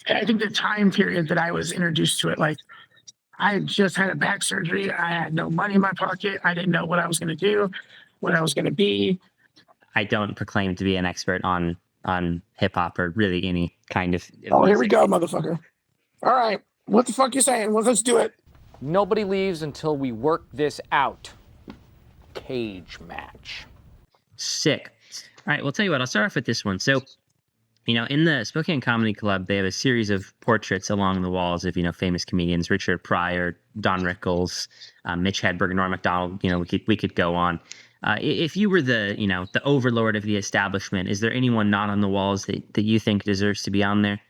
I think the time period that I was introduced to it, like I had just had a back surgery. I had no money in my pocket. I didn't know what I was going to do, what I was going to be. I don't proclaim to be an expert on hip hop or really any kind of Oh, music. here we go, motherfucker. All right. What the fuck you saying? Well, let's do it. Nobody leaves until we work this out. Cage match. Sick. All right, well, tell you what, I'll start off with this one. So, in the Spokane Comedy Club, they have a series of portraits along the walls of, famous comedians, Richard Pryor, Don Rickles, Mitch Hedberg, Norm Macdonald. We could go on. If you were the overlord of the establishment, is there anyone not on the walls that you think deserves to be on there?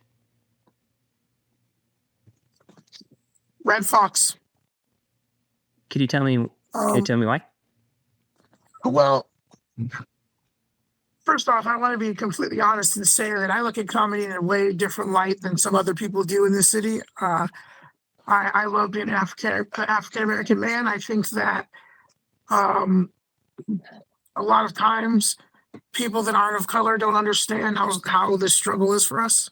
Red Fox. Could you tell me why? Well, first off, I want to be completely honest and say that I look at comedy in a way different light than some other people do in this city. I love being an African American man. I think that a lot of times people that aren't of color don't understand how this struggle is for us.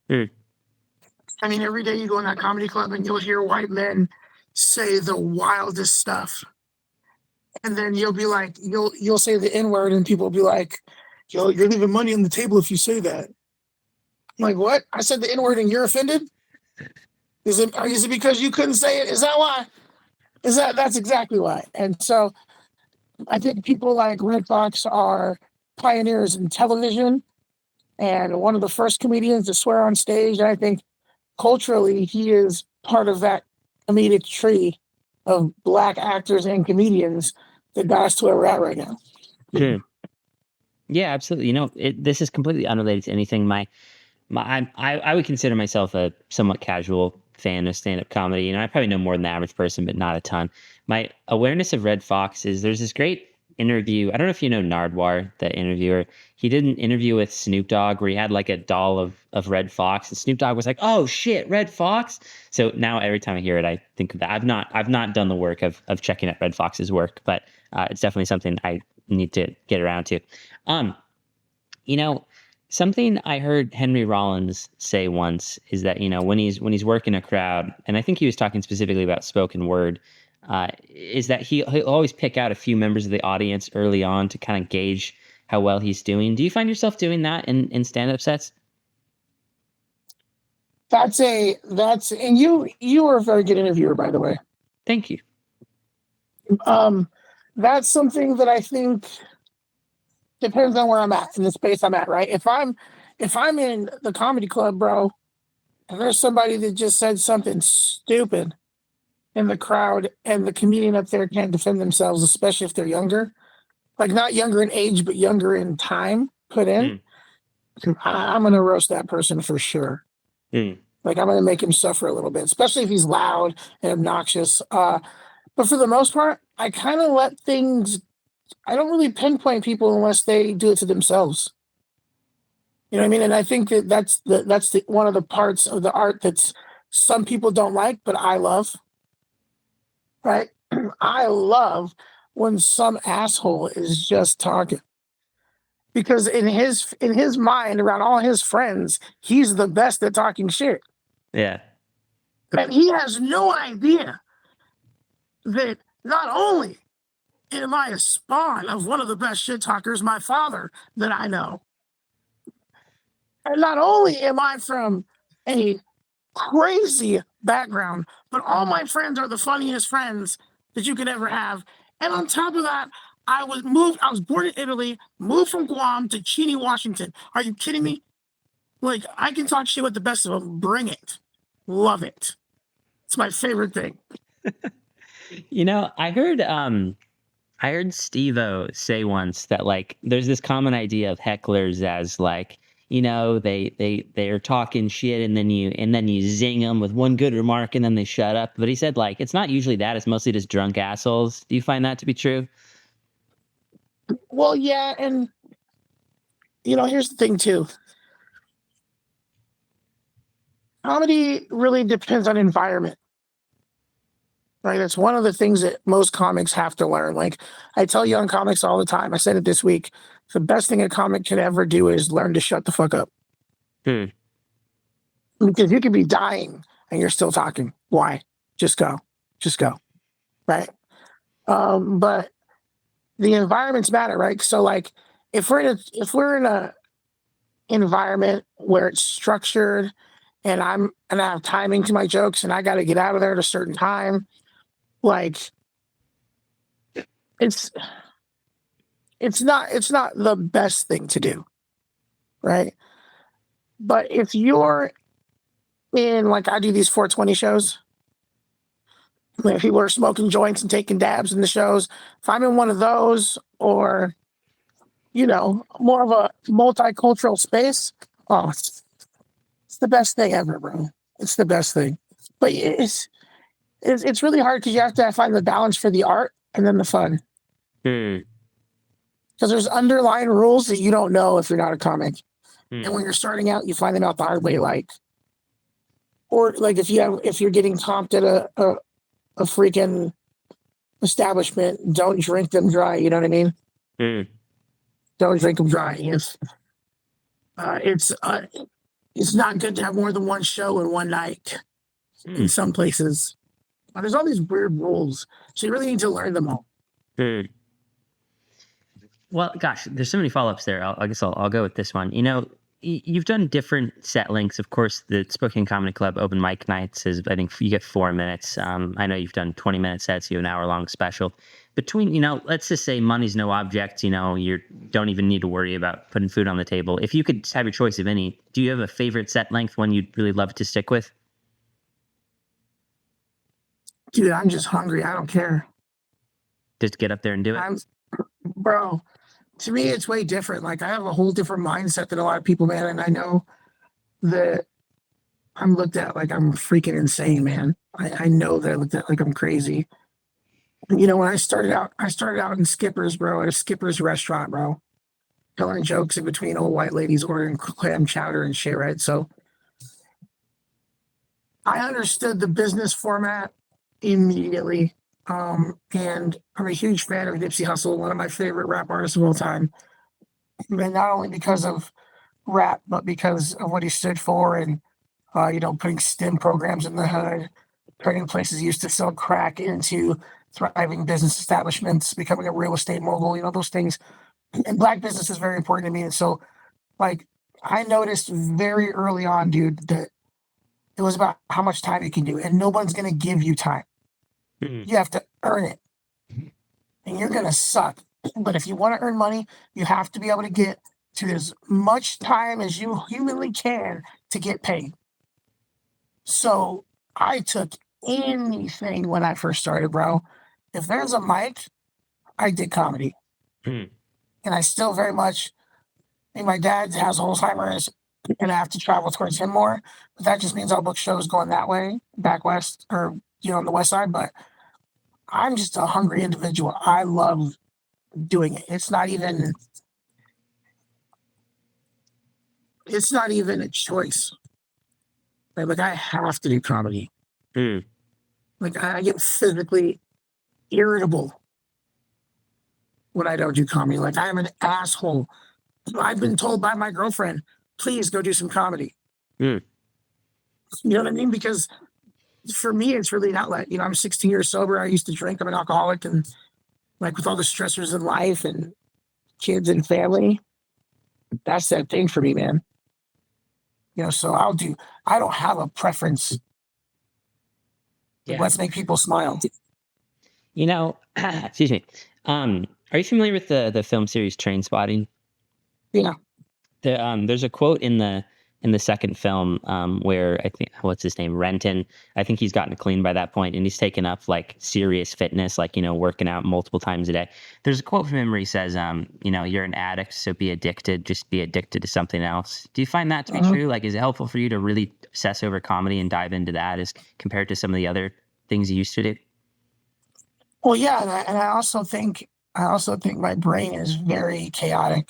I mean, every day you go in that comedy club and you'll hear white men say the wildest stuff. And then you'll be like, you'll say the N-word and people will be like, yo, you're leaving money on the table if you say that. I'm like, what? I said the N-word and you're offended? Is it because you couldn't say it? Is that why? That's exactly why. And so I think people like Red Fox are pioneers in television and one of the first comedians to swear on stage. And I think culturally, he is part of that comedic tree of Black actors and comedians that got us to where we're at right now. Yeah, absolutely. This is completely unrelated to anything. I would consider myself a somewhat casual fan of stand-up comedy. I probably know more than the average person, but not a ton. My awareness of Red Fox is there's this great interview. I don't know if you know Nardwar, the interviewer. He did an interview with Snoop Dogg where he had like a doll of Red Fox, and Snoop Dogg was like, "Oh shit, Red Fox!" So now every time I hear it, I think of that. I've not done the work of checking out Red Fox's work, but it's definitely something I need to get around to. Something I heard Henry Rollins say once is that, when he's working a crowd, and I think he was talking specifically about spoken word, is that he'll always pick out a few members of the audience early on to kind of gauge how well he's doing. Do you find yourself doing that in stand-up sets? And you are a very good interviewer, by the way. Thank you. That's something that I think depends on where I'm at in the space I'm at, right? If I'm in the comedy club, bro, and there's somebody that just said something stupid in the crowd and the comedian up there can't defend themselves, especially if they're younger, like not younger in age, but younger in time put in, I'm going to roast that person for sure. Like I'm going to make him suffer a little bit, especially if he's loud and obnoxious. But for the most part, I kind of let things, I don't really pinpoint people unless they do it to themselves. You know what I mean? And I think that's one of the parts of the art that's some people don't like, but I love. Right? I love when some asshole is just talking. Because in his mind, around all his friends, he's the best at talking shit. Yeah. And he has no idea that not only am I a spawn of one of the best shit talkers, my father, that I know, and not only am I from a crazy background, but all my friends are the funniest friends that you could ever have. And on top of that, I was born in Italy, moved from Guam to Cheney, Washington. Are you kidding me? Like, I can talk shit with the best of them. Bring it. Love it. It's my favorite thing. I heard Steve-O say once that, like, there's this common idea of hecklers as, like, they're talking shit and then you zing them with one good remark and then they shut up. But he said, like, it's not usually that. It's mostly just drunk assholes. Do you find that to be true? Well, yeah. And, here's the thing, too. Comedy really depends on environment. Right? That's one of the things that most comics have to learn. Like, I tell young comics all the time, I said it this week, the best thing a comic can ever do is learn to shut the fuck up. because you could be dying and you're still talking. Why? Just go, right? But the environments matter, right? So like, if we're in a environment where it's structured and I have timing to my jokes and I got to get out of there at a certain time, like it's it's not the best thing to do, right? But if you're in, like, I do these 420 shows where people are smoking joints and taking dabs in the shows. If I'm in one of those, or more of a multicultural space, oh, it's the best thing ever, bro. It's the best thing. But it's really hard because you have to find the balance for the art and then the fun. Hmm. Because there's underlying rules that you don't know if you're not a comic. Hmm. And when you're starting out, you find them out the hard way. Or like if you're getting comped at a freaking establishment, don't drink them dry. You know what I mean? Hmm. Don't drink them dry. It's not good to have more than one show in one night in some places. But there's all these weird rules, so you really need to learn them all. Hmm. Well, gosh, there's so many follow-ups there. I guess I'll go with this one. You've done different set lengths. Of course, the Spokane Comedy Club open mic nights is, I think, you get 4 minutes. I know you've done 20-minute sets. You have an hour-long special. Between, let's just say money's no object. You don't even need to worry about putting food on the table. If you could have your choice of any, do you have a favorite set length, one you'd really love to stick with? Dude, I'm just hungry. I don't care. Just get up there and do it? Bro, to me, it's way different. Like, I have a whole different mindset than a lot of people, man. And I know that I'm looked at like I'm freaking insane, man. I know that I looked at like I'm crazy. When I started out in Skipper's, bro, at a Skipper's restaurant, bro, telling jokes in between old white ladies ordering clam chowder and shit, right? So I understood the business format immediately. And I'm a huge fan of Nipsey Hussle, one of my favorite rap artists of all time. And not only because of rap, but because of what he stood for, and putting STEM programs in the hood, turning places used to sell crack into thriving business establishments, becoming a real estate mogul, those things. And Black business is very important to me. And so, like, I noticed very early on, dude, that it was about how much time you can do. And no one's going to give you time. Mm-hmm. You have to earn it. And you're going to suck. But if you want to earn money, you have to be able to get to as much time as you humanly can to get paid. So I took anything when I first started, bro. If there's a mic, I did comedy. Mm-hmm. And I still very much, my dad has Alzheimer's and I have to travel towards him more. But that just means I'll book shows going that way, back west, or, on the west side. But I'm just a hungry individual. I love doing it. It's not even a choice. Like I have to do comedy. Mm. Like I get physically irritable when I don't do comedy. Like I am an asshole. I've been told by my girlfriend, please go do some comedy. Mm. You know what I mean? Because for me, it's really an outlet. I'm 16 years sober. I used to drink. I'm an alcoholic. And like with all the stressors in life and kids and family, that's that thing for me, man. So I don't have a preference. Yeah. Let's make people smile. Excuse me. Are you familiar with the film series Trainspotting? Yeah. There's a quote in the second film where I think, what's his name, Renton. I think he's gotten clean by that point, and he's taken up like serious fitness, like working out multiple times a day. There's a quote from him where he says, you're an addict, so be addicted. Just be addicted to something else. Do you find that to be true? Like, is it helpful for you to really obsess over comedy and dive into that as compared to some of the other things you used to do? Well, yeah, and I also think my brain is very chaotic.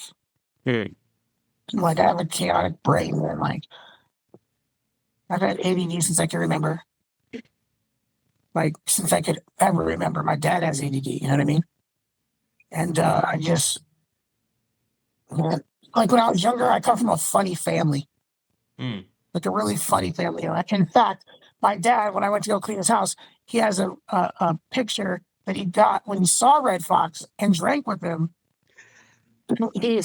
Like I have a chaotic brain, and like I've had ADD since I can remember. Like since I could ever remember. My dad has ADD, you know what I mean? And I just like when I was younger, I come from a funny family. like a really funny family. Like, in fact, my dad, when I went to go clean his house, he has a picture that he got when he saw Red Fox and drank with him. He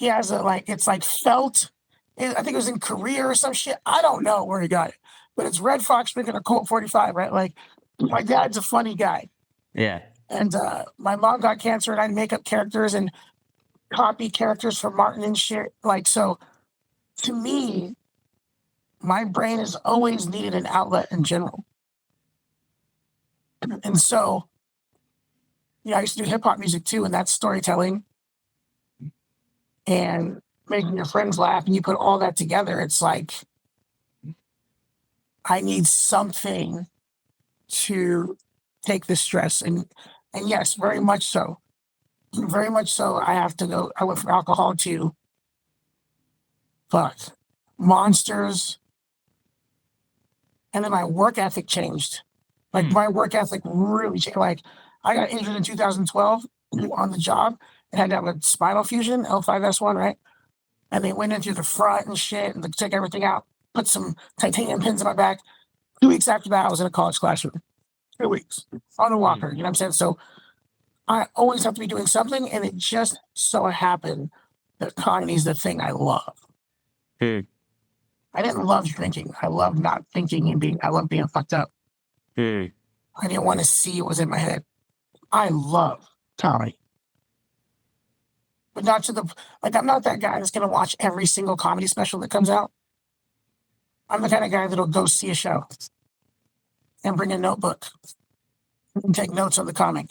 has a, like, it's like felt. I think it was in Korea or some shit. I don't know where he got it, but it's Red Fox drinking a Colt 45, right? Like, my dad's a funny guy. Yeah. And my mom got cancer, and I make up characters and copy characters from Martin and shit. Like, so to me, my brain has always needed an outlet in general. And so, yeah, I used to do hip hop music too, and that's storytelling and making your friends laugh. And you put all that together, it's like, I need something to take the stress. And yes, very much so. Very much so. I have to go. I went from alcohol to monsters. And then my work ethic changed. Like, my work ethic really changed. Like, I got injured in 2012 on the job and had to have a spinal fusion, L5S1, right? And they went in through the front and shit and they took everything out, put some titanium pins in my back. 2 weeks after that, I was in a college classroom. 2 weeks on a walker, you know what I'm saying? So I always have to be doing something, and it just so happened that comedy is the thing I love. I didn't love drinking. I love not thinking and I love being fucked up. I didn't want to see what was in my head. I love comedy. But not to the, like, I'm not that guy that's going to watch every single comedy special that comes out. I'm the kind of guy that'll go see a show and bring a notebook and take notes on the comic.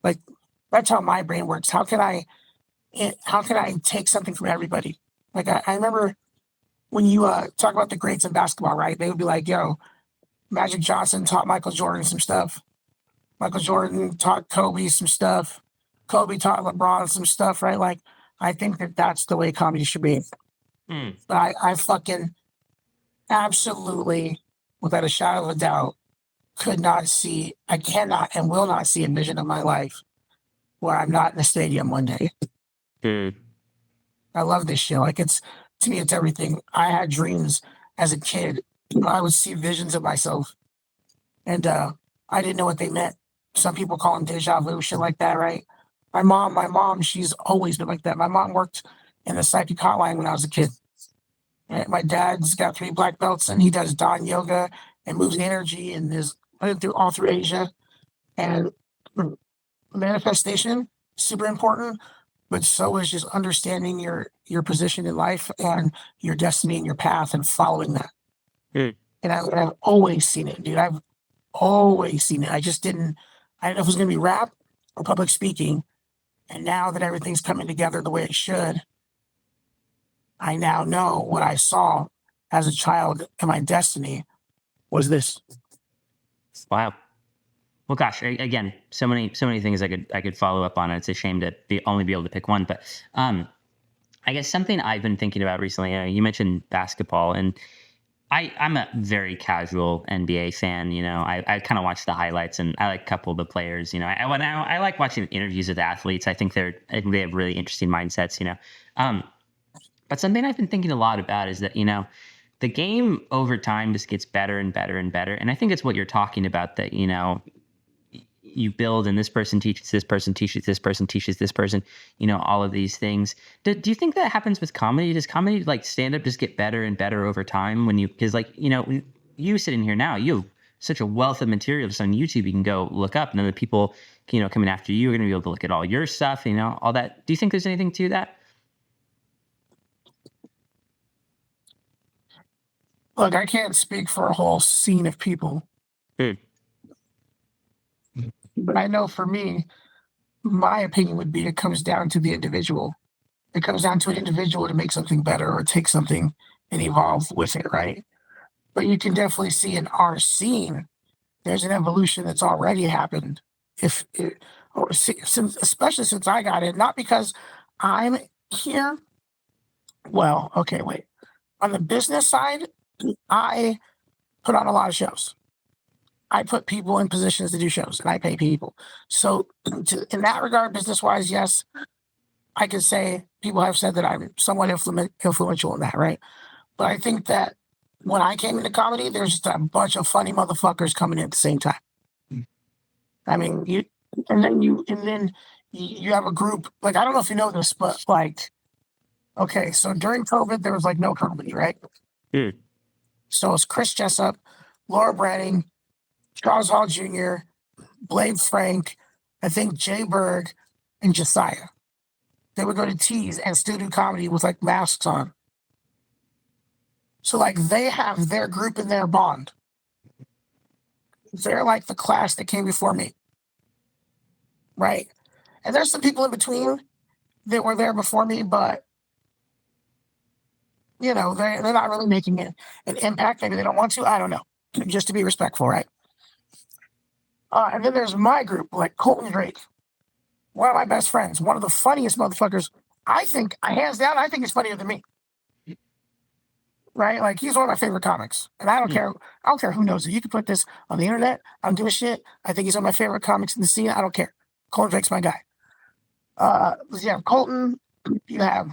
Like, that's how my brain works. How can I take something from everybody? Like, I remember when you talk about the greats in basketball, right? They would be like, yo, Magic Johnson taught Michael Jordan some stuff. Michael Jordan taught Kobe some stuff. Kobe taught LeBron some stuff, right? Like, I think that that's the way comedy should be. But I fucking absolutely, without a shadow of a doubt, I cannot and will not see a vision of my life where I'm not in a stadium one day. I love this shit. Like, to me, it's everything. I had dreams as a kid. I would see visions of myself, and I didn't know what they meant. Some people call them deja vu, shit like that, right? My mom, she's always been like that. My mom worked in the psychic hotline when I was a kid. Right? My dad's got 3 black belts, and he does Dawn yoga and moves energy, and is all through Asia. And manifestation, super important, but so is just understanding your position in life and your destiny and your path and following that. And I've always seen it, dude. I've always seen it. I didn't know if it was going to be rap or public speaking. And now that everything's coming together the way it should, I now know what I saw as a child in my destiny was this. Wow. Well, gosh, again, so many things I could follow up on. It's a shame to only be able to pick one, but I guess something I've been thinking about recently. You mentioned basketball, and I'm a very casual NBA fan. You know, I kind of watch the highlights, and I like a couple of the players. You know, I like watching interviews with athletes. I think they have really interesting mindsets. You know, but something I've been thinking a lot about is that, you know, the game over time just gets better and better and better. And I think it's what you're talking about, that, you know, you build and this person teaches this person, teaches this person, teaches this person, you know, all of these things. Do you think that happens with comedy? Does comedy, like stand up, just get better and better over time because, like, you know, you sitting here now, you have such a wealth of material just on YouTube you can go look up, and then the people, you know, coming after you are going to be able to look at all your stuff, you know, all that. Do you think there's anything to that? Look, I can't speak for a whole scene of people. But I know for me, my opinion would be it comes down to the individual. It comes down to an individual to make something better or take something and evolve with it, right? But you can definitely see in our scene, there's an evolution that's already happened. Especially since I got it, not because I'm here. Well, okay, wait. On the business side, I put on a lot of shows. I put people in positions to do shows, and I pay people. So in that regard, business-wise, yes, I could say people have said that I'm somewhat influential in that, right? But I think that when I came into comedy, there's just a bunch of funny motherfuckers coming in at the same time. I mean, and then you have a group, like, I don't know if you know this, but like, okay, so during COVID, there was like no comedy, right? Mm. So it's Chris Jessup, Laura Branning, Charles Hall Jr., Blade Frank, I think Jay Berg, and Josiah. They would go to Tees and still do comedy with like masks on. So like they have their group and their bond. They're like the class that came before me. Right? And there's some people in between that were there before me, but you know, they're not really making an impact. Maybe they don't want to. I don't know. Just to be respectful, right? And then there's my group, like Colton Drake, one of my best friends, one of the funniest motherfuckers. I think, hands down, I think he's funnier than me. Right? Like he's one of my favorite comics. And I don't care. I don't care who knows it. You can put this on the internet. I don't give a shit. I think he's one of my favorite comics in the scene. I don't care. Colton Drake's my guy. You have Colton. You have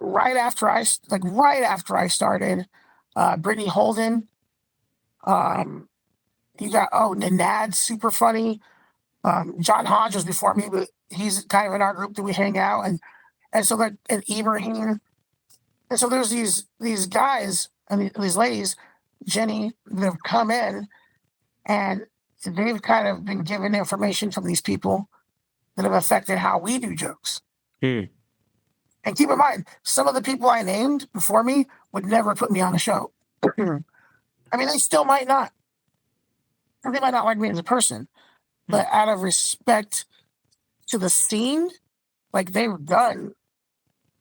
right after I started, Brittany Holden. You got Nanad's super funny. John Hodge was before me, but he's kind of in our group that we hang out, and so like and Ibrahim, and so there's these guys and these ladies, Jenny, that have come in, and they've kind of been given information from these people that have affected how we do jokes. And keep in mind, some of the people I named before me would never put me on a show. I mean, they still might not. They might not like me as a person, but out of respect to the scene, like they've done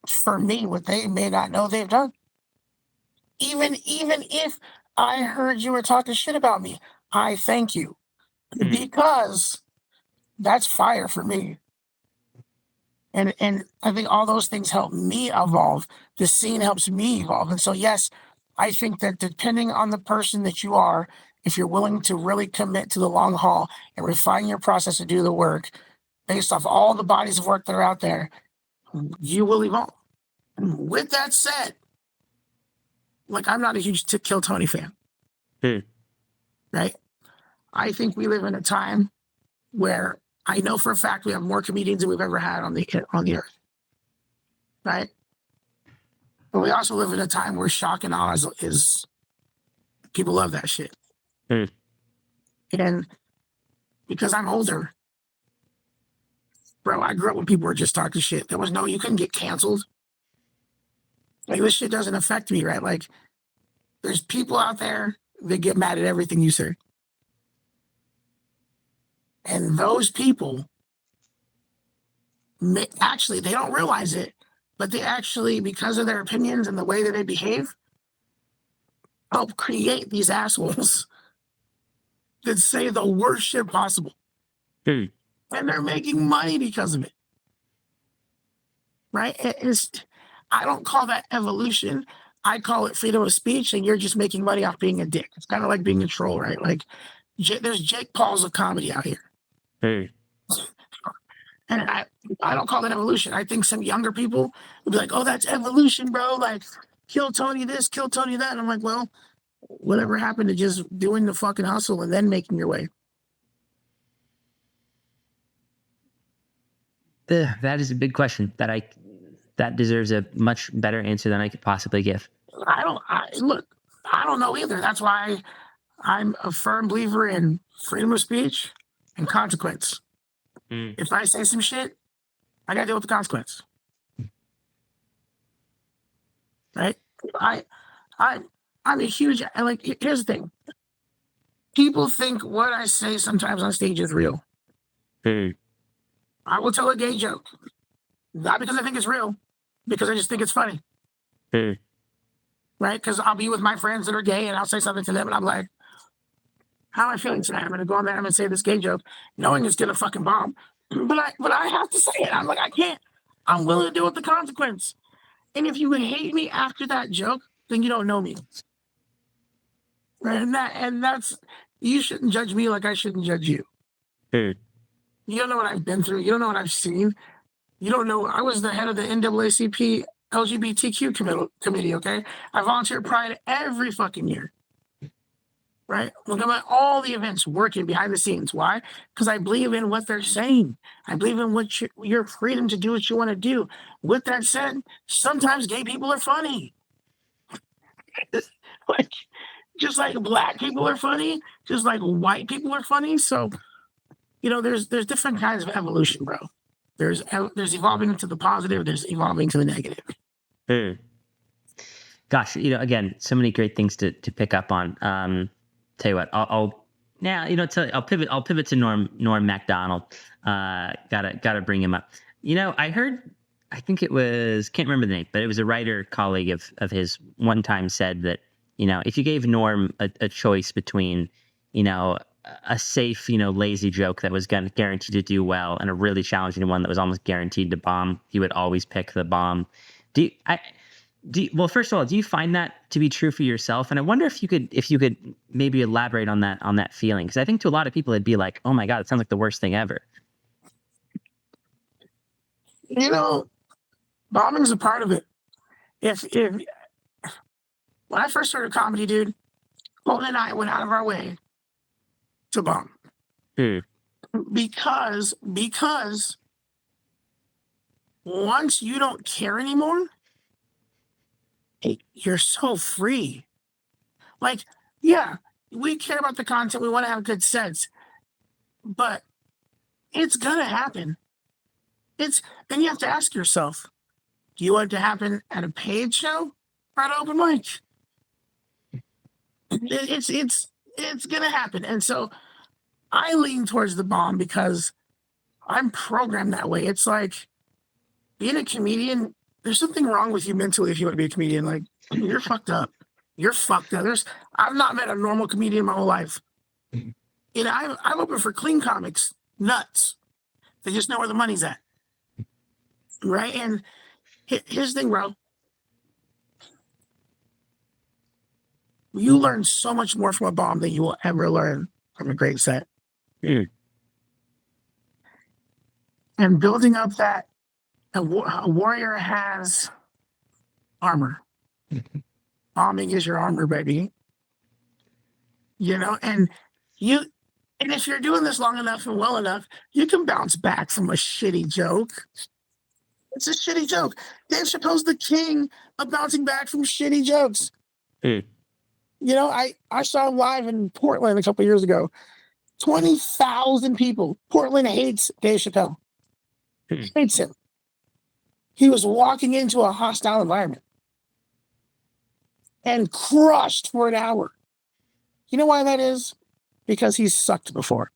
for me what they may not know they've done. Even if I heard you were talking shit about me, I thank you because that's fire for me. And I think all those things help me evolve. The scene helps me evolve. And so, yes, I think that depending on the person that you are, if you're willing to really commit to the long haul and refine your process to do the work based off all the bodies of work that are out there, you will evolve. With that said, like I'm not a huge Kill Tony fan. Right? I think we live in a time where I know for a fact we have more comedians than we've ever had on the earth. Right? But we also live in a time where shock and awe is people love that shit. And because I'm older, bro, I grew up when people were just talking shit. There was you couldn't get canceled. Like this shit doesn't affect me, right? Like there's people out there that get mad at everything you say. And those people, actually, they don't realize it, but they actually, because of their opinions and the way that they behave, help create these assholes that say the worst shit possible. And they're making money because of it. Right? I don't call that evolution. I call it freedom of speech, and you're just making money off being a dick. It's kind of like being a troll, right? Like, there's Jake Pauls of comedy out here. And I don't call that evolution. I think some younger people would be like, oh, that's evolution, bro. Like, kill Tony this, kill Tony that. And I'm like, well, whatever happened to just doing the fucking hustle and then making your way? That is a big question that deserves a much better answer than I could possibly give. I don't know either. That's why I'm a firm believer in freedom of speech and consequence. If I say some shit, I gotta deal with the consequence. Right? I'm a huge, like, here's the thing. People think what I say sometimes on stage is real. I will tell a gay joke. Not because I think it's real, because I just think it's funny. Right? Because I'll be with my friends that are gay and I'll say something to them and I'm like, how am I feeling tonight? I'm going to go on there and I'm going to say this gay joke, knowing it's going to fucking bomb. But I have to say it. I'm like, I can't. I'm willing to deal with the consequence. And if you hate me after that joke, then you don't know me. Right? And that's, you shouldn't judge me like I shouldn't judge you. You don't know what I've been through. You don't know what I've seen. You don't know. I was the head of the NAACP LGBTQ committee, okay? I volunteer at Pride every fucking year, right? Look at all the events working behind the scenes. Why? Because I believe in what they're saying. I believe in what your freedom to do what you want to do. With that said, sometimes gay people are funny. Like, just like black people are funny, just like white people are funny. So, there's different kinds of evolution, bro. There's evolving into the positive, there's evolving to the negative. Gosh, again, so many great things to pick up on. Tell you what, I'll now, I'll pivot to Norm Macdonald. Gotta bring him up. I heard, I think it was, can't remember the name, but it was a writer colleague of his one time said that, if you gave Norm a choice between, a safe, lazy joke that was guaranteed to do well and a really challenging one that was almost guaranteed to bomb, he would always pick the bomb. Well, first of all, do you find that to be true for yourself? And I wonder if you could maybe elaborate on that feeling, because I think to a lot of people it'd be like, oh my God, it sounds like the worst thing ever. Bombing is a part of it. If when I first started comedy, dude, Colton and I went out of our way to bomb. Because once you don't care anymore, you're so free. Like, yeah, we care about the content. We want to have good sets, but it's gonna happen. Then you have to ask yourself, do you want it to happen at a paid show or at an open mic? It's gonna happen. And so I lean towards the bomb because I'm programmed that way. It's like being a comedian, there's something wrong with you mentally if you want to be a comedian. Like, you're fucked up. You're fucked up. I've not met a normal comedian my whole life. I'm open for clean comics, nuts. They just know where the money's at. Right? And here's the thing, bro. You learn so much more from a bomb than you will ever learn from a great set. And building up that, a warrior has armor. Bombing is your armor, baby. And if you're doing this long enough and well enough, you can bounce back from a shitty joke. It's a shitty joke. Dave Chappelle's the king of bouncing back from shitty jokes. I saw him live in Portland a couple years ago. 20,000 people. Portland hates Dave Chappelle. Hates him. He was walking into a hostile environment and crushed for an hour. You know why that is? Because he's sucked before.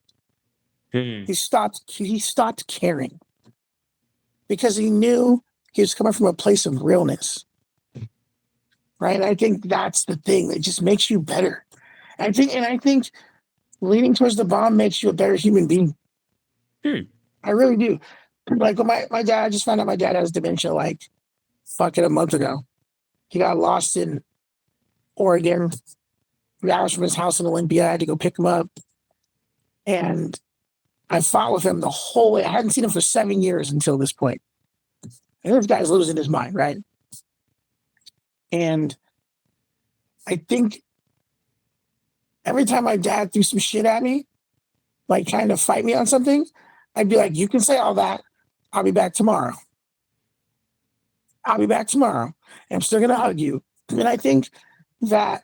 He stopped caring. Because he knew he was coming from a place of realness. Right? And I think that's the thing that just makes you better. I think leaning towards the bomb makes you a better human being. I really do. Like, when my dad, I just found out my dad has dementia like fucking a month ago. He got lost in Oregon, 3 hours from his house in Olympia. I had to go pick him up. And I fought with him the whole way. I hadn't seen him for 7 years until this point. And this guy's losing his mind, right? And I think every time my dad threw some shit at me, like trying to fight me on something, I'd be like, you can say all that. I'll be back tomorrow. And I'm still going to hug you. And I think that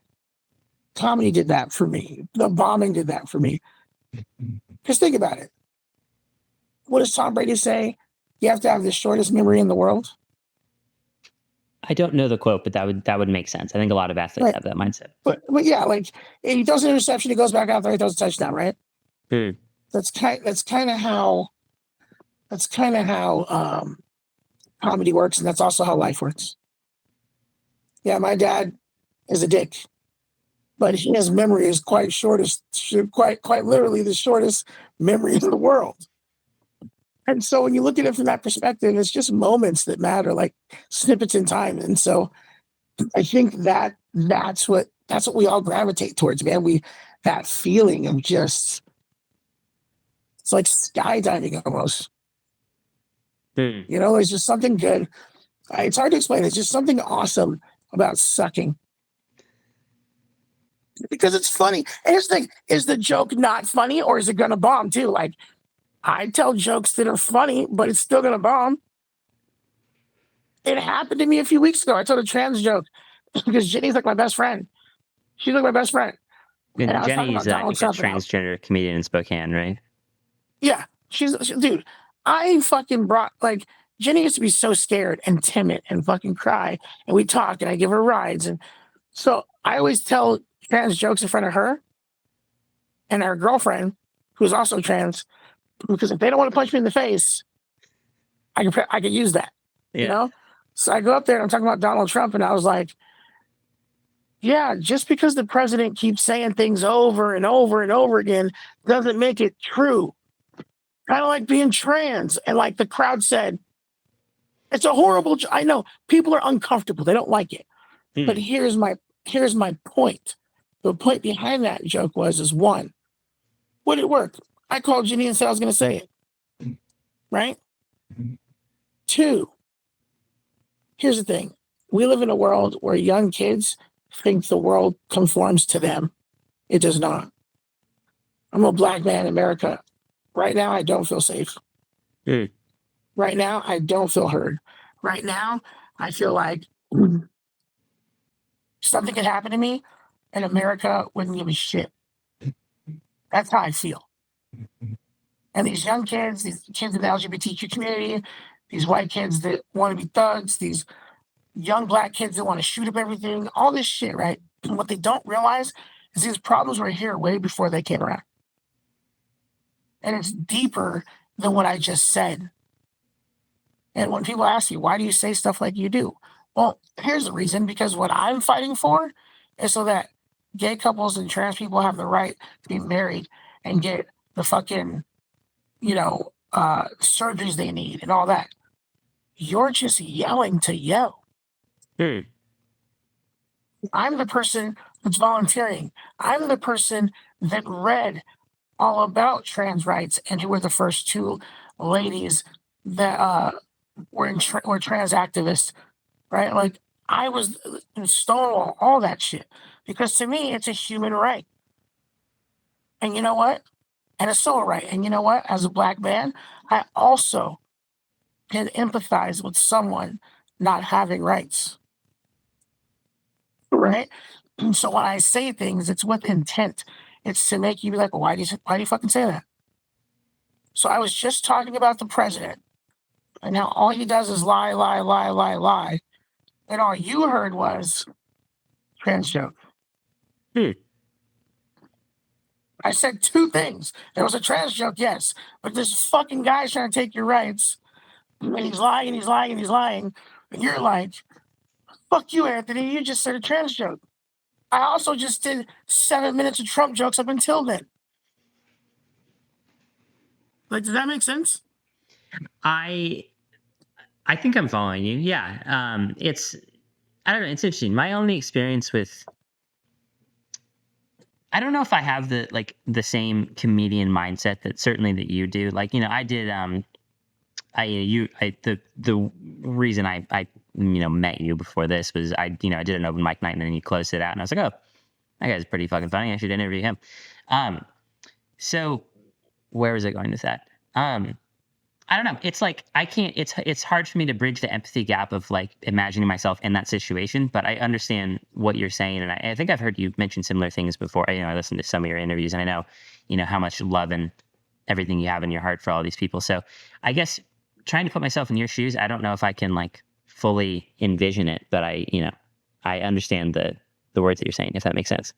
comedy did that for me. The bombing did that for me. Because think about it. What does Tom Brady say? You have to have the shortest memory in the world. I don't know the quote, but that would make sense. I think a lot of athletes have that mindset. But yeah, like, he throws an interception, he goes back out there, he throws a touchdown, right? That's kind of how comedy works, and that's also how life works. Yeah, my dad is a dick, but his memory is quite literally the shortest memory in the world. And so when you look at it from that perspective, it's just moments that matter, like snippets in time. And so I think that's what we all gravitate towards, man. That feeling of just, it's like skydiving almost. There's just something good It's hard to explain. It's just something awesome about sucking. Because it's funny. And here's the thing, is the joke not funny or is it gonna bomb too? Like, I tell jokes that are funny, but it's still gonna bomb. It happened to me a few weeks ago. I told a trans joke because Jenny's like my best friend. She's like my best friend. And I was talking Jenny's about Donald a Trump. transgender comedian in Spokane, right? Yeah, dude. I fucking brought like Jenny used to be so scared and timid and fucking cry, and we talk, and I give her rides, and so I always tell trans jokes in front of her and her girlfriend, who's also trans, because if they don't want to punch me in the face, I can use that, you know. So I go up there and I'm talking about Donald Trump, and I was like, yeah, just because the president keeps saying things over and over and over again doesn't make it true. Kind of like being trans. And like the crowd said, it's a horrible. I know people are uncomfortable. They don't like it. But here's my point. The point behind that joke is one, would it work? I called Jenny and said I was going to say it. Right? Two, here's the thing. We live in a world where young kids think the world conforms to them. It does not. I'm a black man in America. Right now, I don't feel safe. Right now, I don't feel heard. Right now, I feel like something could happen to me and America wouldn't give a shit. That's how I feel. And these young kids, these kids in the LGBTQ community, these white kids that want to be thugs, these young black kids that want to shoot up everything, all this shit, right? And what they don't realize is these problems were here way before they came around. And it's deeper than what I just said. And when people ask you, why do you say stuff like you do? Well, here's the reason, because what I'm fighting for is so that gay couples and trans people have the right to be married and get the fucking, surgeries they need and all that. You're just yelling to yell. I'm the person that's volunteering. I'm the person that read all about trans rights and who were the first two ladies that were trans activists, right? Like I was in Stonewall, all that shit, because to me it's a human right. And you know what? And a civil right. And you know what? As a black man, I also can empathize with someone not having rights. Right? So when I say things, it's with intent. It's to make you be like, well, why do you fucking say that? So I was just talking about the president, and now all he does is lie, lie, lie, lie, lie. And all you heard was trans joke. I said two things. There was a trans joke, yes, but this fucking guy's trying to take your rights, and he's lying, and he's lying, and he's lying, and you're like, fuck you, Anthony, you just said a trans joke. I also just did 7 minutes of Trump jokes up until then. Like, does that make sense? I think I'm following you. Yeah. I don't know. It's interesting. My only experience with, I don't know if I have the same comedian mindset that you do. Like, I did, the reason I met you before this was I did an open mic night and then you closed it out and I was like, oh, that guy's pretty fucking funny. I should interview him. So where was I going with that? I don't know. It's like, I can't, it's hard for me to bridge the empathy gap of like imagining myself in that situation, but I understand what you're saying. And I think I've heard you mention similar things before. I listened to some of your interviews and I know, how much love and everything you have in your heart for all these people. So I guess trying to put myself in your shoes, I don't know if I can like fully envision it, but I understand the words that you're saying, if that makes sense.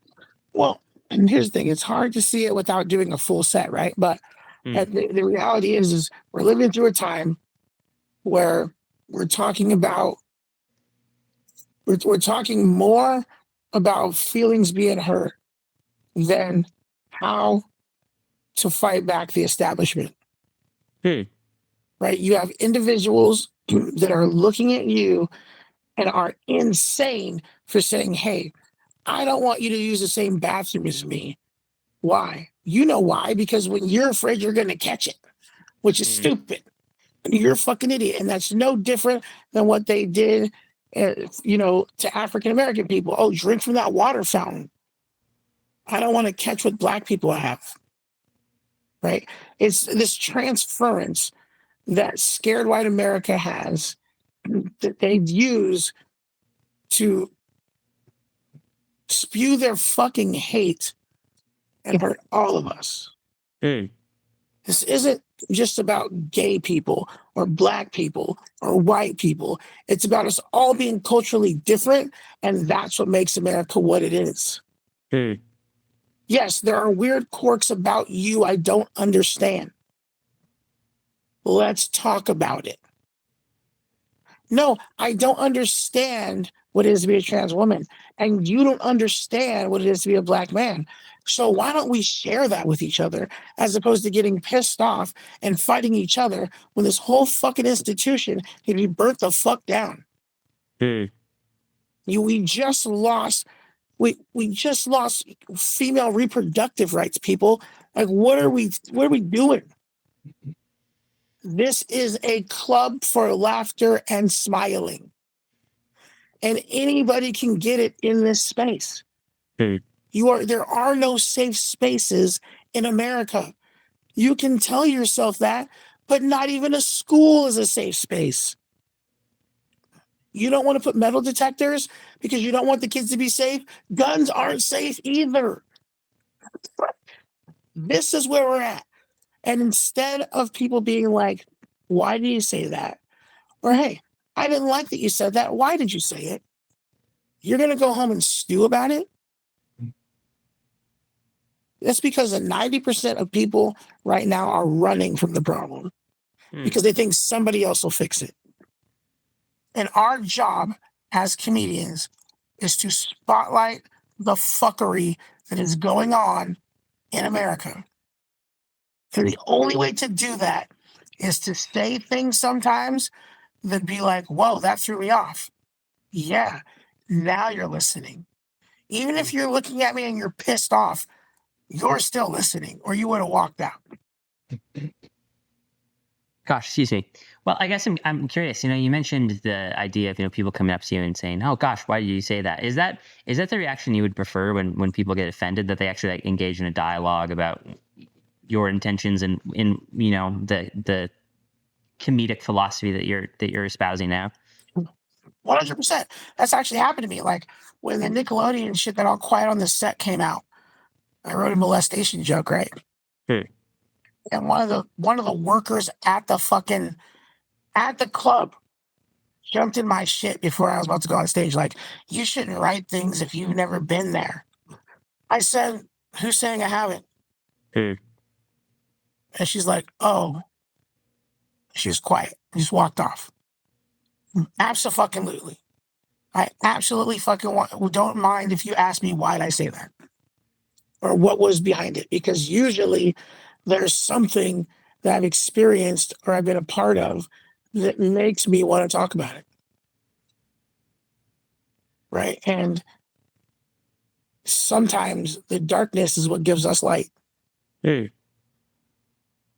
Well, and here's the thing, it's hard to see it without doing a full set, right? But the reality is we're living through a time where we're talking more about feelings being hurt than how to fight back the establishment. Right? You have individuals that are looking at you and are insane for saying, hey, I don't want you to use the same bathroom as me. Why? You know why? Because when you're afraid you're going to catch it, which is stupid. You're a fucking idiot. And that's no different than what they did, to African American people. Oh, drink from that water fountain. I don't want to catch what black people have. Right? It's this transference that scared white America has that they use to spew their fucking hate and hurt all of us. This isn't just about gay people or black people or white people. It's about us all being culturally different, and that's what makes America what it is. Yes, there are weird quirks about you I don't understand. Let's talk about it. No, I don't understand what it is to be a trans woman, and you don't understand what it is to be a black man. So why don't we share that with each other as opposed to getting pissed off and fighting each other when this whole fucking institution can be burnt the fuck down? We just lost female reproductive rights, people. Like, what are we doing? This is a club for laughter and smiling. And anybody can get it in this space. There are no safe spaces in America. You can tell yourself that, but not even a school is a safe space. You don't want to put metal detectors because you don't want the kids to be safe. Guns aren't safe either. This is where we're at. And instead of people being like, why did you say that? Or, hey, I didn't like that you said that. Why did you say it? You're going to go home and stew about it? That's because 90% of people right now are running from the problem because they think somebody else will fix it. And our job as comedians is to spotlight the fuckery that is going on in America. And the only way to do that is to say things sometimes that be like, whoa, that threw me off. Yeah, now you're listening. Even if you're looking at me and you're pissed off, you're still listening, or you would have walked out. Gosh, excuse me. Well, I guess I'm curious. You mentioned the idea of people coming up to you and saying, "Oh gosh, why did you say that?" Is that the reaction you would prefer when people get offended, that they actually like engage in a dialogue about your intentions and in the comedic philosophy that you're espousing now? 100%. That's actually happened to me. Like when the Nickelodeon shit that All Quiet on the Set came out, I wrote a molestation joke, right? And one of the workers at the club jumped in my shit before I was about to go on stage. Like, you shouldn't write things if you've never been there. I said, who's saying I haven't? And she's like, oh. She was quiet. Just walked off. Absolutely. I absolutely don't mind if you ask me why did I say that or what was behind it, because usually there's something that I've experienced or I've been a part of that makes me want to talk about it. Right? And sometimes the darkness is what gives us light. Right?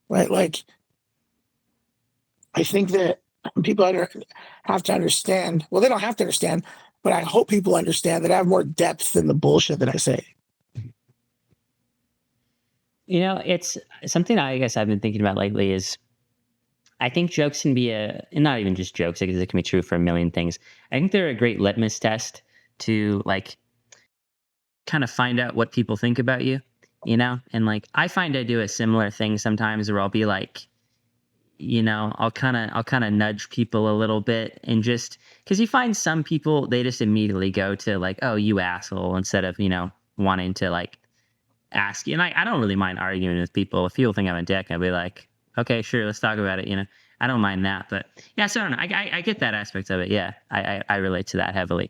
Like, I think that people have to understand. Well, they don't have to understand, but I hope people understand that I have more depth than the bullshit that I say. It's something I guess I've been thinking about lately is I think jokes can be and not even just jokes, because it can be true for a million things. I think they're a great litmus test to like kind of find out what people think about you, and like I find I do a similar thing sometimes where I'll be like, I'll kind of nudge people a little bit, and just because you find some people, they just immediately go to like, oh, you asshole, instead of, wanting to like ask you. And I don't really mind arguing with people. If people think I'm a dick, I'll be like, okay, sure, let's talk about it. I don't mind that, but yeah, so I don't know. I get that aspect of it. Yeah. I relate to that heavily.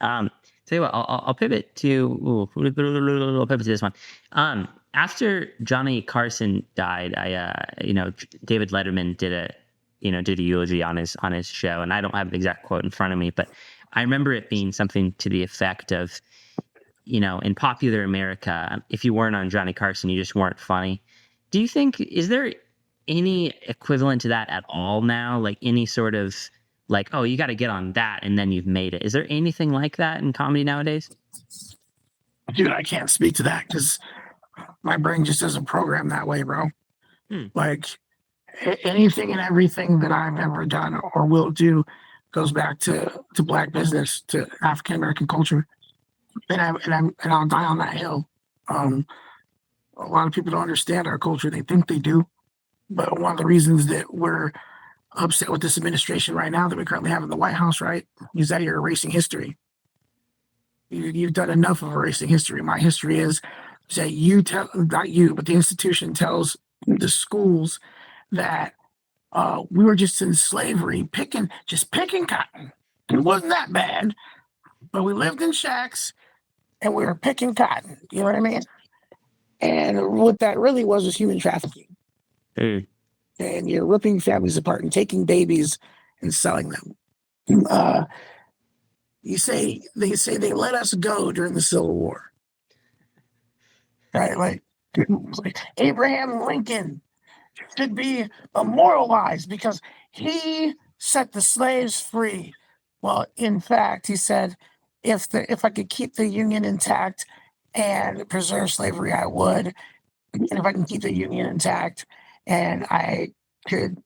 Tell you what, I'll pivot to, I'll pivot to this one. After Johnny Carson died, David Letterman did a eulogy on his show, and I don't have the exact quote in front of me, but I remember it being something to the effect of, in popular America, if you weren't on Johnny Carson, you just weren't funny. Do you think, is there any equivalent to that at all now? Like any sort of like, oh, you got to get on that and then you've made it. Is there anything like that in comedy nowadays? Dude, I can't speak to that because my brain just doesn't program that way, bro. Like anything and everything that I've ever done or will do goes back to black business, to African American culture, and I'll die on that hill. A lot of people don't understand our culture; they think they do, but one of the reasons that we're upset with this administration right now that we currently have in the White House, right, is that you're erasing history. You've done enough of erasing history. My history is that you tell, not you, but the institution tells the schools that we were just in slavery, just picking cotton. It wasn't that bad, but we lived in shacks and we were picking cotton. You know what I mean? And what that really was human trafficking. Mm. And you're ripping families apart and taking babies and selling them. They say they let us go during the Civil War, right? Like Abraham Lincoln should be immortalized because he set the slaves free. Well, in fact, he said, if I could keep the Union intact and preserve slavery, I would. And if I can keep the Union intact and I could,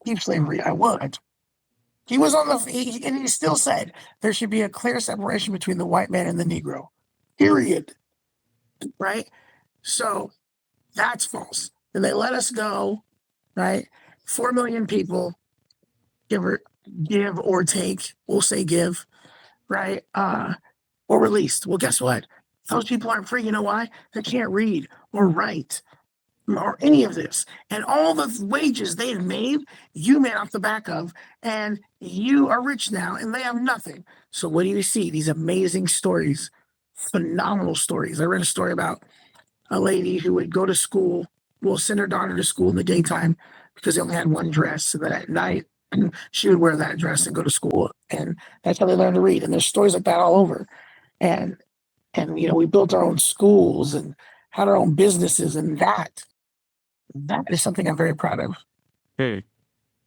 keep slavery, I would. He was and he still said there should be a clear separation between the white man and the Negro, period. Right? So that's false. And they let us go, right? 4 million people, give or take, we'll say give, right? Or released. Well, guess what? Those people aren't free. You know why? They can't read or write or any of this. And all the wages they've made, you made off the back of, and you are rich now and they have nothing. So what do you see? These amazing stories, phenomenal stories. I read a story about a lady who would go to school, will send her daughter to school in the daytime because they only had one dress. And then at night, she would wear that dress and go to school. And that's how they learn to read. And there's stories like that all over. And we built our own schools and had our own businesses, and that is something I'm very proud of.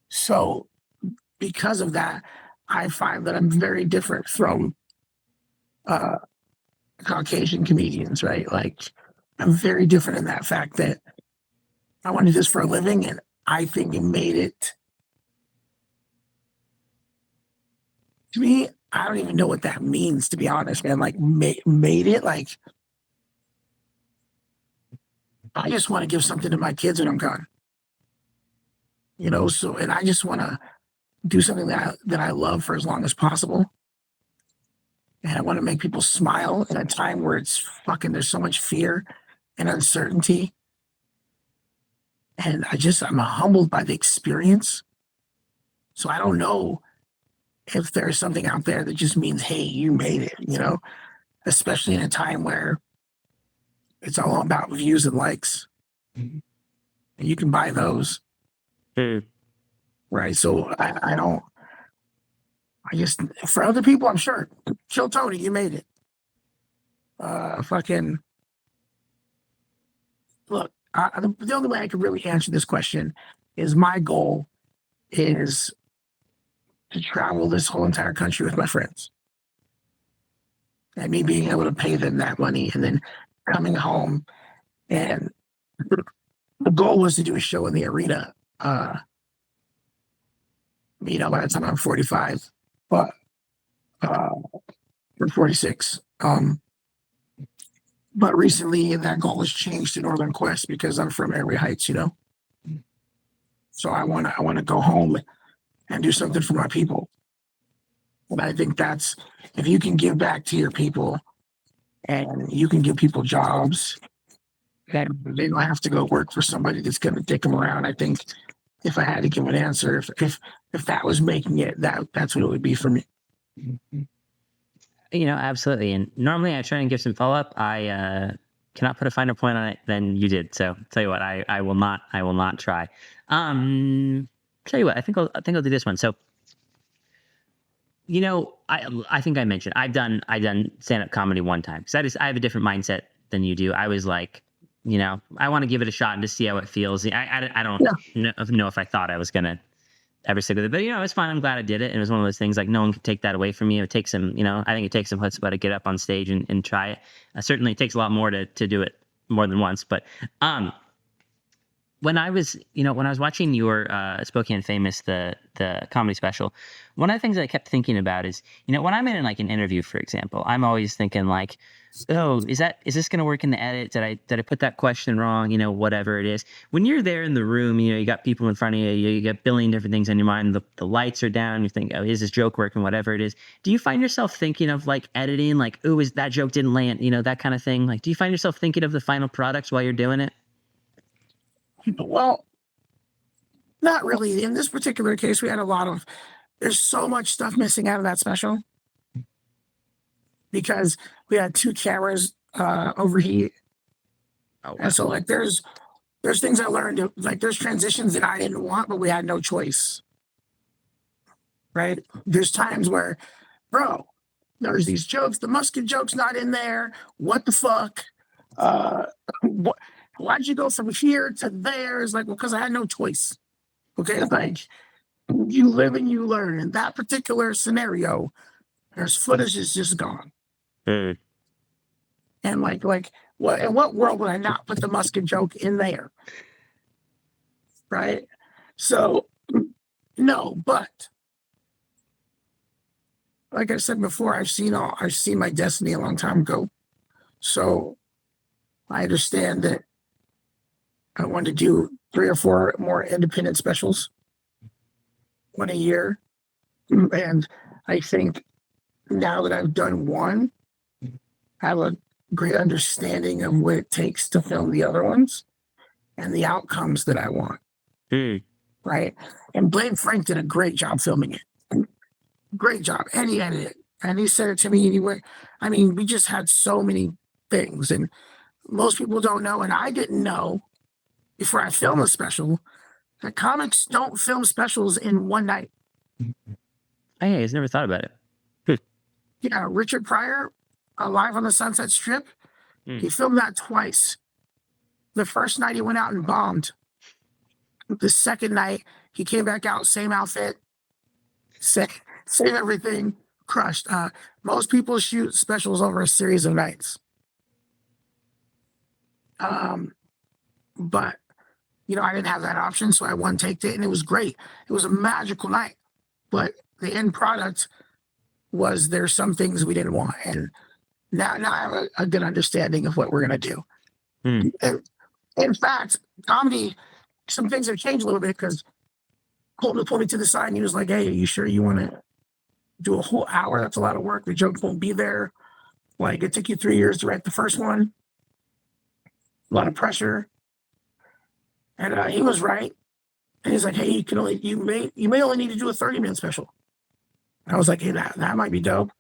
So because of that, I find that I'm very different from Caucasian comedians, right? Like I'm very different in that fact that I want to do this for a living, and I think it made it. To me, I don't even know what that means, to be honest, man. Like made it, like I just want to give something to my kids when I'm gone. So and I just want to do something that I love for as long as possible. And I want to make people smile in a time where it's there's so much fear and uncertainty. And I'm humbled by the experience. So I don't know if there's something out there that just means, hey, you made it, especially in a time where it's all about views and likes. And you can buy those. Right. So I just, for other people, I'm sure. Kill Tony, you made it. Look, the only way I can really answer this question is my goal is to travel this whole entire country with my friends. And me being able to pay them that money and then coming home. And the goal was to do a show in the arena. By the time I'm 45, but or 46. But recently that goal has changed to Northern Quest because I'm from Airway Heights, So I want to go home and do something for my people. And I think that's, if you can give back to your people and you can give people jobs, that they don't have to go work for somebody that's going to dick them around. I think if I had to give an answer, if that was making it, that's what it would be for me. Absolutely. And normally I try and give some follow up. I cannot put a finer point on it than you did. So tell you what, I will not try. Tell you what, I think I'll do this one. So, I think I mentioned I've done stand up comedy one time because I have a different mindset than you do. I was like, you know, I want to give it a shot and just see how it feels. I don't Yeah. know if I thought I was gonna ever stick with it, but you know, it's fine. I'm glad I did it. And it was one of those things like no one can take that away from you. It takes some, you know, I think it takes some chutzpah to get up on stage and try it. Certainly, it takes a lot more to do it more than once. But when I was, you know, when I was watching your Spokane Famous, the comedy special, one of the things I kept thinking about is, you know, when I'm in like an interview, for example, I'm always thinking like, oh, is this going to work in the edit? Did I put that question wrong? You know, whatever it is. When you're there in the room, you know, you got people in front of you, you got a billion different things on your mind. The lights are down. You think, oh, is this joke working? Whatever it is. Do you find yourself thinking of like editing, like, oh, is that joke didn't land? You know, that kind of thing. Like, do you find yourself thinking of the final products while you're doing it? Well, not really. In this particular case, we had there's so much stuff missing out of that special because we had 2 cameras overheat. Oh, wow. And so like there's things I learned, like there's transitions that I didn't want, but we had no choice. Right? There's times where, bro, there's these jokes, the musket joke's not in there. What the fuck? Why'd you go from here to there? It's like, well, because I had no choice. Okay, like you live and you learn. In that particular scenario, there's footage is just gone. Mm. And like what in what world would I not put the musket joke in there? Right? So no, but like I said before, I've seen my destiny a long time ago. So I understand that I want to do 3 or 4 more independent specials, 1 a year. And I think now that I've done one, I have a great understanding of what it takes to film the other ones and the outcomes that I want. Mm. Right. And Blake Frank did a great job filming it. Great job. And he edited it. And he said it to me anyway. I mean, we just had so many things. And most people don't know, and I didn't know before I filmed a special, that comics don't film specials in one night. I just never thought about it. Yeah, Richard Pryor, Live on the Sunset Strip, he filmed that twice. The first night he went out and bombed. The second night he came back out, same outfit, same everything, crushed. Most people shoot specials over a series of nights. But you know, I didn't have that option, so I one taked it, and it was great. It was a magical night, but the end product was there's some things we didn't want, and now I have a good understanding of what we're gonna do. And in fact, comedy, some things have changed a little bit because Colton pulled me to the side and he was like, "Hey, are you sure you want to do a whole hour? That's a lot of work. The jokes won't be there. Like it took you 3 years to write the first one. A lot of pressure." And he was right. And he's like, "Hey, you may only need to do a 30-minute special." And I was like, "Hey, that might be dope."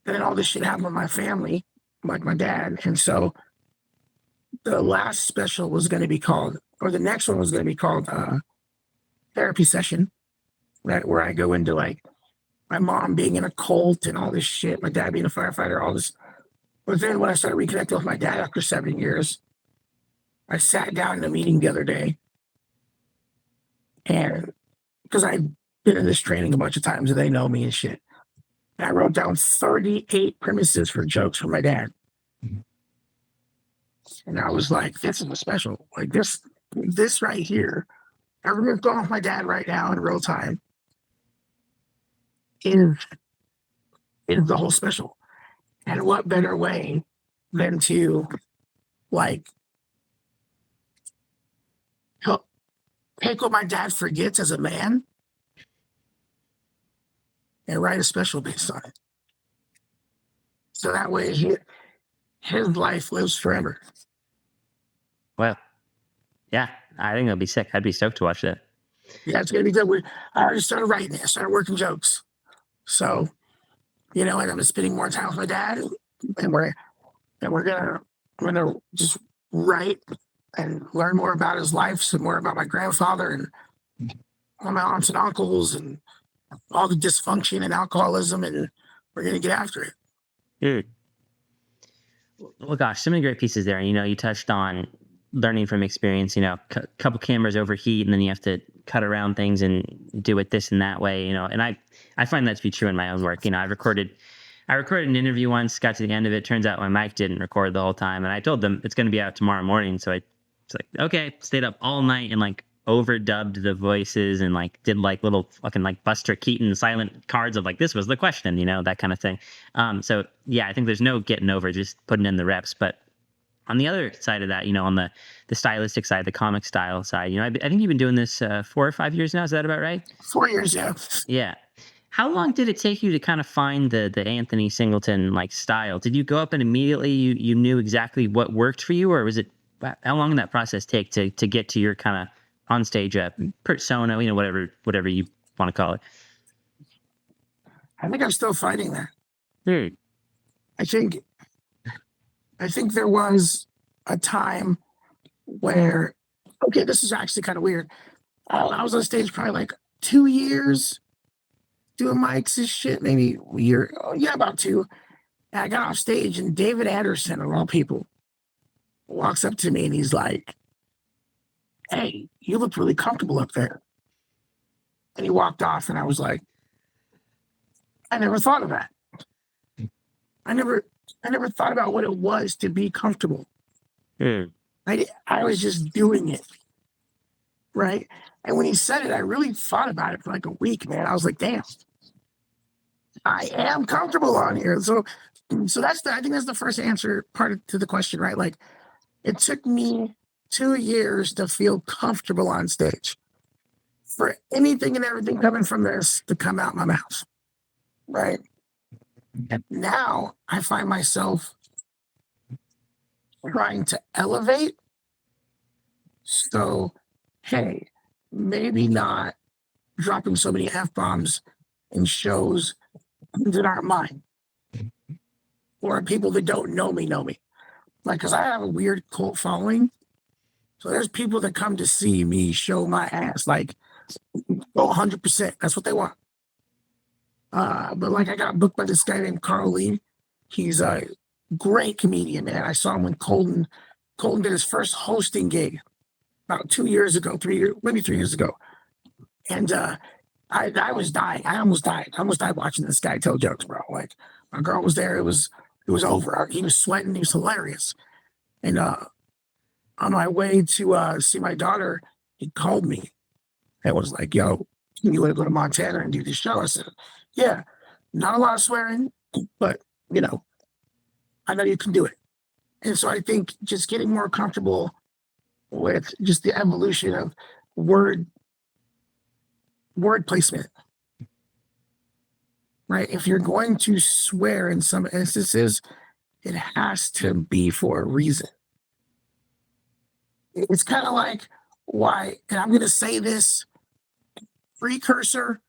And then all this shit happened with my family, like my dad. And so the last special was going to be called, or the next one was going to be called Therapy Session, right? Where I go into like my mom being in a cult and all this shit, my dad being a firefighter, all this. But then when I started reconnecting with my dad after 7 years, I sat down in a meeting the other day, and because I've been in this training a bunch of times and they know me and shit, and I wrote down 38 premises for jokes from my dad. And I was like, this is a special. Like this right here, everyone's going with my dad right now in real time is the whole special. And what better way than to like help take what my dad forgets as a man and write a special based on it. So that way his life lives forever. Well, yeah, I think it'll be sick. I'd be stoked to watch that. Yeah, it's gonna be good. I already started writing it. I started working jokes. So, you know, and I'm spending more time with my dad, and we're gonna just write and learn more about his life, some more about my grandfather and all my aunts and uncles and all the dysfunction and alcoholism, and we're gonna get after it. Well, gosh, so many great pieces there. You know, you touched on learning from experience. Couple cameras overheat, and then you have to cut around things and do it this and that way. And I find that to be true in my own work. I recorded an interview once, got to the end of it. Turns out my mic didn't record the whole time, and I told them it's going to be out tomorrow morning. So I was like, okay, stayed up all night and like overdubbed the voices and like did like little fucking like Buster Keaton silent cards of like, this was the question, that kind of thing. So yeah, I think there's no getting over just putting in the reps. But on the other side of that, on the stylistic side, the comic style side, I think you've been doing this 4 or 5 years now. Is that about right? 4 years, yeah. Yeah. How long did it take you to kind of find the Anthony Singleton like style? Did you go up and immediately you knew exactly what worked for you, or was it, how long did that process take to get to your kind of on stage persona, whatever you want to call it? I think I'm still fighting that. I think there was a time where, okay, this is actually kind of weird. I was on stage probably like 2 years doing mics and shit, maybe a year. Yeah, about 2. And I got off stage and David Anderson, of all people, walks up to me and he's like, hey, you look really comfortable up there. And he walked off and I was like, I never thought of that. I never thought about what it was to be comfortable. I was just doing it. Right. And when he said it, I really thought about it for like a week, man. I was like, damn, I am comfortable on here. So I think that's the first answer to the question, right? Like, it took me 2 years to feel comfortable on stage for anything and everything coming from this to come out my mouth. Right. Now I find myself trying to elevate. So, hey, maybe not dropping so many F-bombs in shows that aren't mine, or people that don't know me. Like, because I have a weird cult following. So there's people that come to see me show my ass, like, 100%. That's what they want. But like, I got booked by this guy named Carl Lee. He's a great comedian, man. I saw him when Colton did his first hosting gig about 2 years ago, maybe 3 years ago. And I was dying. I almost died. Watching this guy tell jokes, bro. Like, my girl was there. It was over. He was sweating. He was hilarious. And on my way to see my daughter, he called me and was like, yo, you want to go to Montana and do this show? I said, yeah, not a lot of swearing, but, I know you can do it. And so I think just getting more comfortable with just the evolution of word placement, right? If you're going to swear in some instances, it has to be for a reason. It's kind of like why, and I'm going to say this, precursor,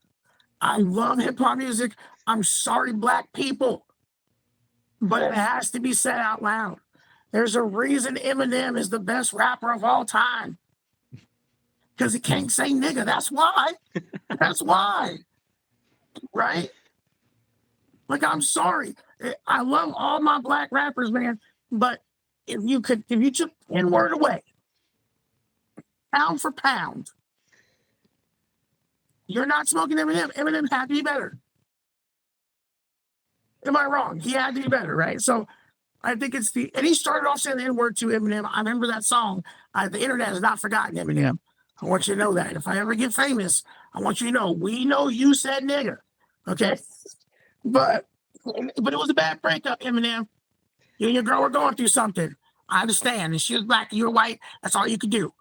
I love hip hop music. I'm sorry, black people, but it has to be said out loud. There's a reason Eminem is the best rapper of all time. Because he can't say nigga. That's why. That's why. Right? Like, I'm sorry. I love all my black rappers, man. But if you took the N-word away, pound for pound, you're not smoking Eminem. Eminem had to be better. Am I wrong? He had to be better, right? So I think and he started off saying the N-word to Eminem. I remember that song. The internet has not forgotten Eminem. I want you to know that. If I ever get famous, I want you to know, we know you said nigga. Okay? But it was a bad breakup, Eminem. You and your girl were going through something. I understand. And she was black and you were white. That's all you could do.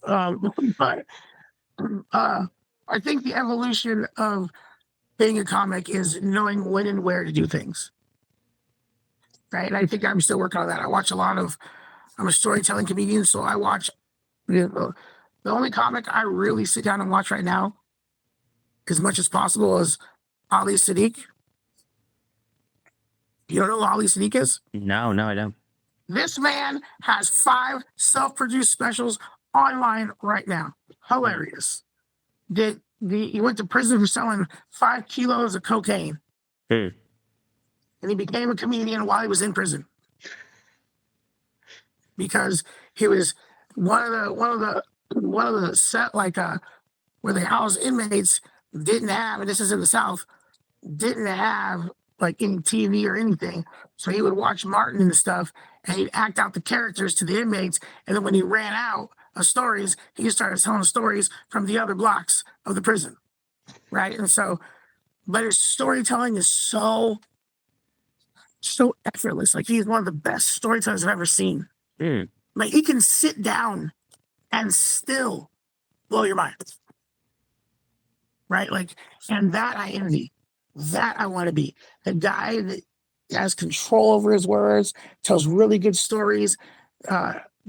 But I think the evolution of being a comic is knowing when and where to do things. Right? And I think I'm still working on that. I'm a storytelling comedian, so I watch, the only comic I really sit down and watch right now, as much as possible, is Ali Sadiq. You don't know who Ali Sadiq is? No, I don't. This man has 5 self-produced specials online right now. Hilarious. He went to prison for selling 5 kilos of cocaine. And he became a comedian while he was in prison. because he was one of the set where they house inmates didn't have, and this is in the South, didn't have like any TV or anything. So he would watch Martin and stuff, and he'd act out the characters to the inmates. And then when he ran out of stories, he started telling stories from the other blocks of the prison, right? And so, but his storytelling is so effortless. Like he's one of the best storytellers I've ever seen. Like he can sit down and still blow your mind, right? Like, and that I envy. That I want to be. The guy that has control over his words, tells really good stories,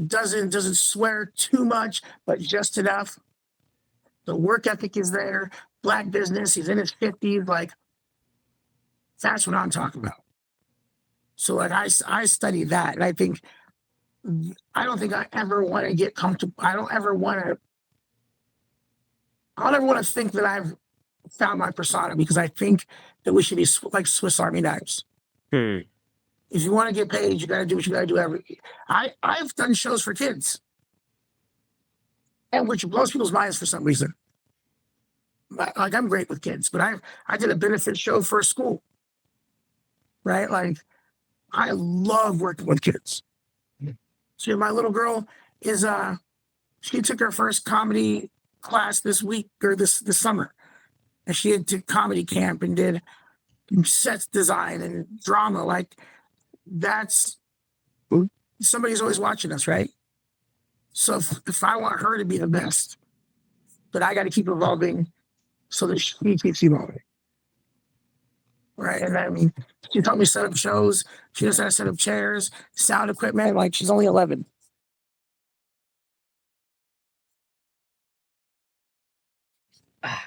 doesn't swear too much, but just enough. The work ethic is there. Black business. He's in his 50s. Like, that's what I'm talking about. So, like, I study that, and I don't think I ever want to get comfortable. I don't ever want to think that I've found my persona, because I think that we should be like Swiss Army knives. If you want to get paid, you got to do what you got to do. I've done shows for kids, and which blows people's minds for some reason. Like I'm great with kids, but I did a benefit show for a school, right? Like I love working with kids. So my little girl is she took her first comedy class this week or this summer. And she did comedy camp and did sets design and drama. Like that's somebody's always watching us, right? So if I want her to be the best, but I got to keep evolving so that she keeps evolving, right? And I mean, she helped me set up shows. She knows how to set up chairs, sound equipment. Like she's only 11.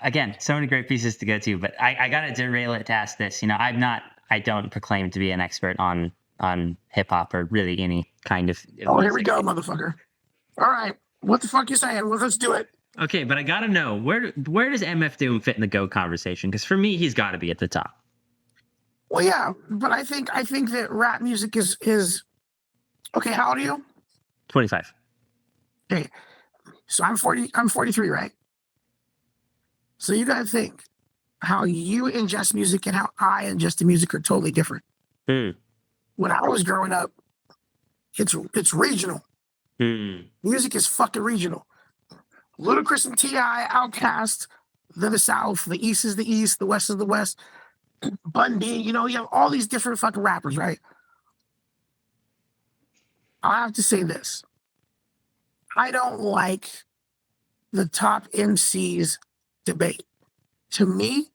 Again, so many great pieces to go to, but I gotta derail it to ask this. I don't proclaim to be an expert on hip hop or really any kind of. Oh, here we go, motherfucker. All right, what the fuck you saying? Well, let's do it. Okay, but I gotta know where does MF Doom fit in the GO conversation? Because for me, he's got to be at the top. Well, yeah, but I think that rap music is okay. How old are you? 25. Okay, so I'm 40. I'm 43, right? So you got to think how you ingest music and how I ingest the music are totally different. When I was growing up, it's regional. Music is fucking regional. Ludacris and T.I., Outkast, they're the South. The East is the East. The West is the West. Bun B, you have all these different fucking rappers, right? I have to say this. I don't like the top MCs debate. To me,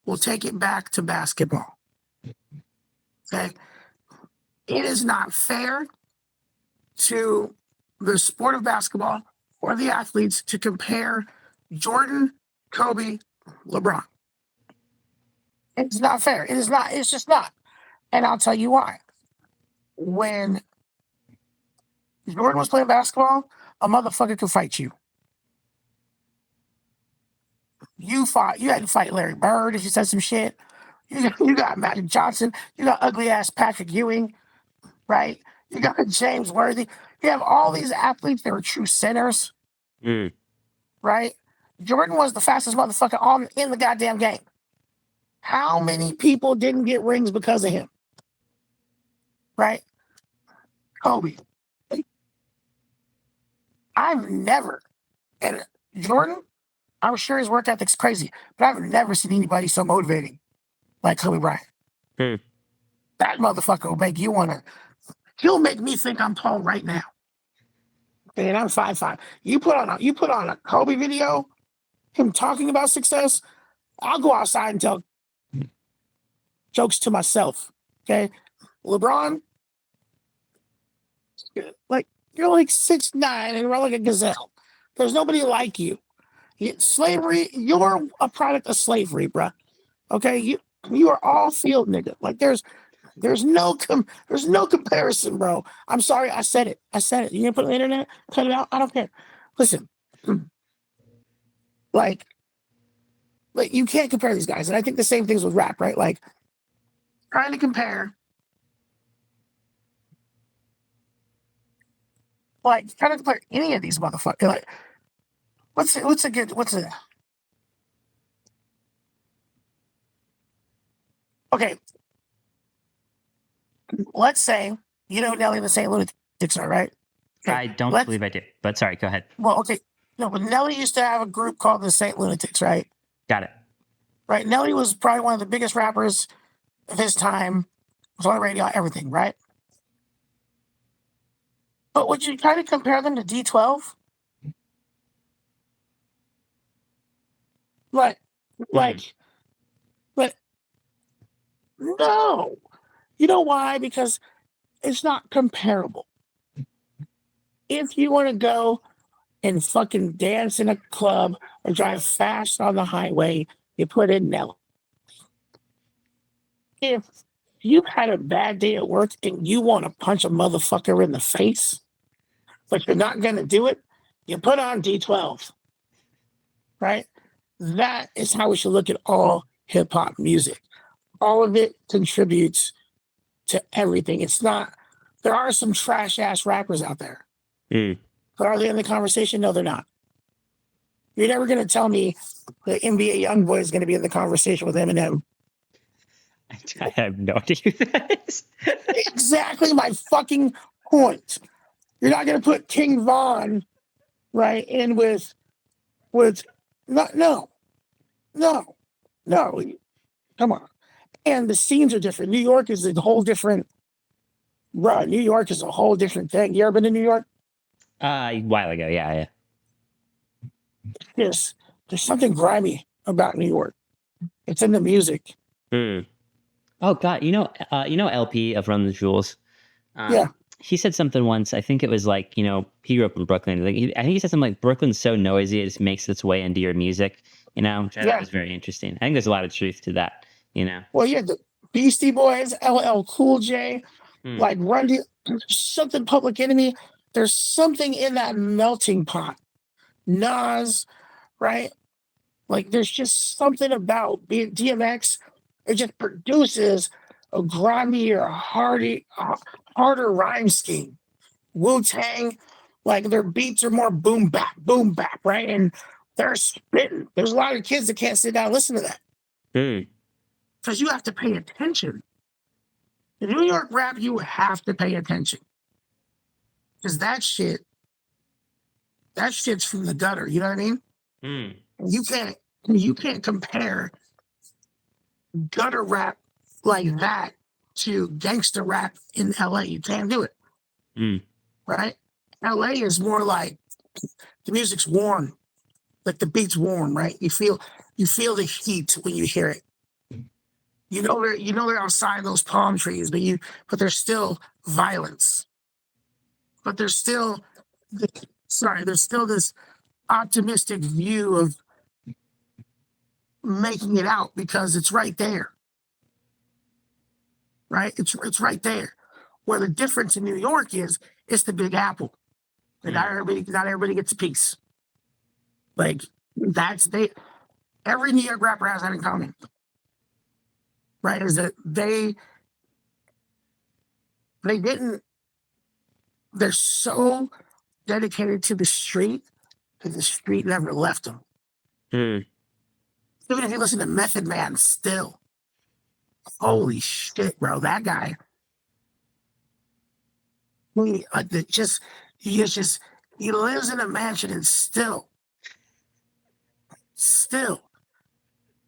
we'll take it back to basketball. Okay? It is not fair to the sport of basketball or the athletes to compare Jordan, Kobe, LeBron. It's not fair. It is not. It's just not. And I'll tell you why. When Jordan was playing basketball, a motherfucker could fight you. You had to fight Larry Bird if you said some shit. You got Magic Johnson. You got ugly ass Patrick Ewing, right? You got James Worthy. You have all these athletes that are true centers, right? Jordan was the fastest motherfucker in the goddamn game. How many people didn't get rings because of him? Right? Kobe. I've never, and Jordan, I'm sure his work ethic's crazy, but I've never seen anybody so motivating like Kobe Bryant. That motherfucker will make you he'll make me think I'm tall right now. And I'm 5'5". You put on a Kobe video, him talking about success, I'll go outside and tell jokes to myself. Okay? LeBron, you're like 6'9" and run like a gazelle. There's nobody like you. Slavery, you're a product of slavery, bruh. Okay? You are all field nigga. Like there's no comparison, bro. I'm sorry, I said it. You gonna put it on the internet? Cut it out. I don't care. Listen, like you can't compare these guys, and I think the same things with rap, right? Like trying to compare Like, try to compare any of these motherfuckers. Like, what's a good, okay, let's say, you know Nelly and the St. Lunatics are, right? Okay, I don't let's, believe I do, but sorry, go ahead. well, okay, no, but Nelly used to have a group called the St. Lunatics, right? Got it. Right, Nelly was probably one of the biggest rappers of his time, was on the radio, everything, right? But would you try to compare them to D12? Like, like, but no. You know why? Because it's not comparable. If you want to go and fucking dance in a club or drive fast on the highway, you put in Nelly. If you've had a bad day at work and you want to punch a motherfucker in the face, but you're not going to do it, you put on D12, right? That is how we should look at all hip hop music. All of it contributes to everything. It's not, there are some trash ass rappers out there, but are they in the conversation? No, they're not. You're never going to tell me the NBA YoungBoy is going to be in the conversation with Eminem. I have no idea who that is. Exactly my fucking point. You're not going to put King Von, right, in with not, no. Come on. And the scenes are different. New York is a whole different, bro. New York is a whole different thing. You ever been to New York? A while ago, yeah. Yes. There's something grimy about New York. It's in the music. Oh God, LP of Run the Jewels. Yeah. He said something once. I think it was like, he grew up in Brooklyn. I think he said something like, "Brooklyn's so noisy, it just makes its way into your music." Which I thought was very interesting. I think there's a lot of truth to that. Well, yeah, the Beastie Boys, LL Cool J, like something Public Enemy. There's something in that melting pot. Nas, right? Like there's just something about DMX. It just produces a grimier, harder rhyme scheme. Wu-Tang, like their beats are more boom bap, right? And they're spitting. There's a lot of kids that can't sit down and listen to that. Because you have to pay attention. In New York rap, you have to pay attention. Because that shit's from the gutter. You know what I mean? You can't compare gutter rap like that to gangster rap in LA. You can't do it. Right? LA is more like the music's warm, like the beat's warm, right? You feel the heat when you hear it. You know they're outside those palm trees, but there's still violence. But there's still this optimistic view of making it out because it's right there. Right? It's right there. Where the difference in New York is, it's the Big Apple. And not everybody gets a piece. Like every New York rapper has that in common. Right? Is that they're so dedicated to the street that the street never left them. Even if you listen to Method Man still, holy shit, bro, that guy. He lives in a mansion and still.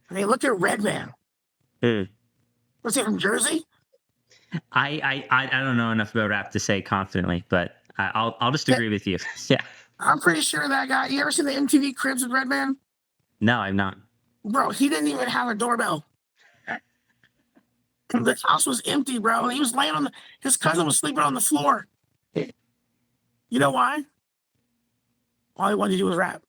I mean, look at Redman. Was he from Jersey? I don't know enough about rap to say confidently, but I'll just agree with you. Yeah. I'm pretty sure that guy. You ever seen the MTV Cribs with Redman? No, I'm not. Bro, he didn't even have a doorbell. The house was empty, bro. He was laying his cousin was sleeping on the floor. You know why? All he wanted to do was rap.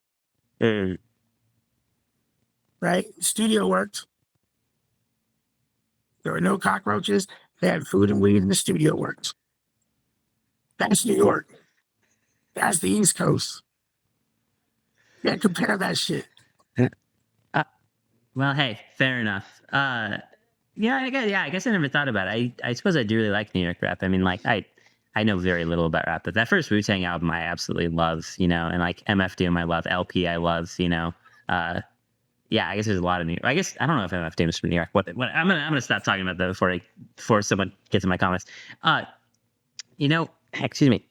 Right? Studio worked. There were no cockroaches. They had food and weed, and the studio worked. That's New York. That's the East Coast. Yeah, compare that shit. Well, hey, fair enough. I guess I never thought about it. I suppose I do really like New York rap. I mean, like I I know very little about rap, but that first Wu-Tang album I absolutely love, and like MF Doom I love, LP I love, yeah, I guess there's a lot of I guess I don't know if MF Doom is from New York. What I'm gonna stop talking about that before someone gets in my comments. Excuse me.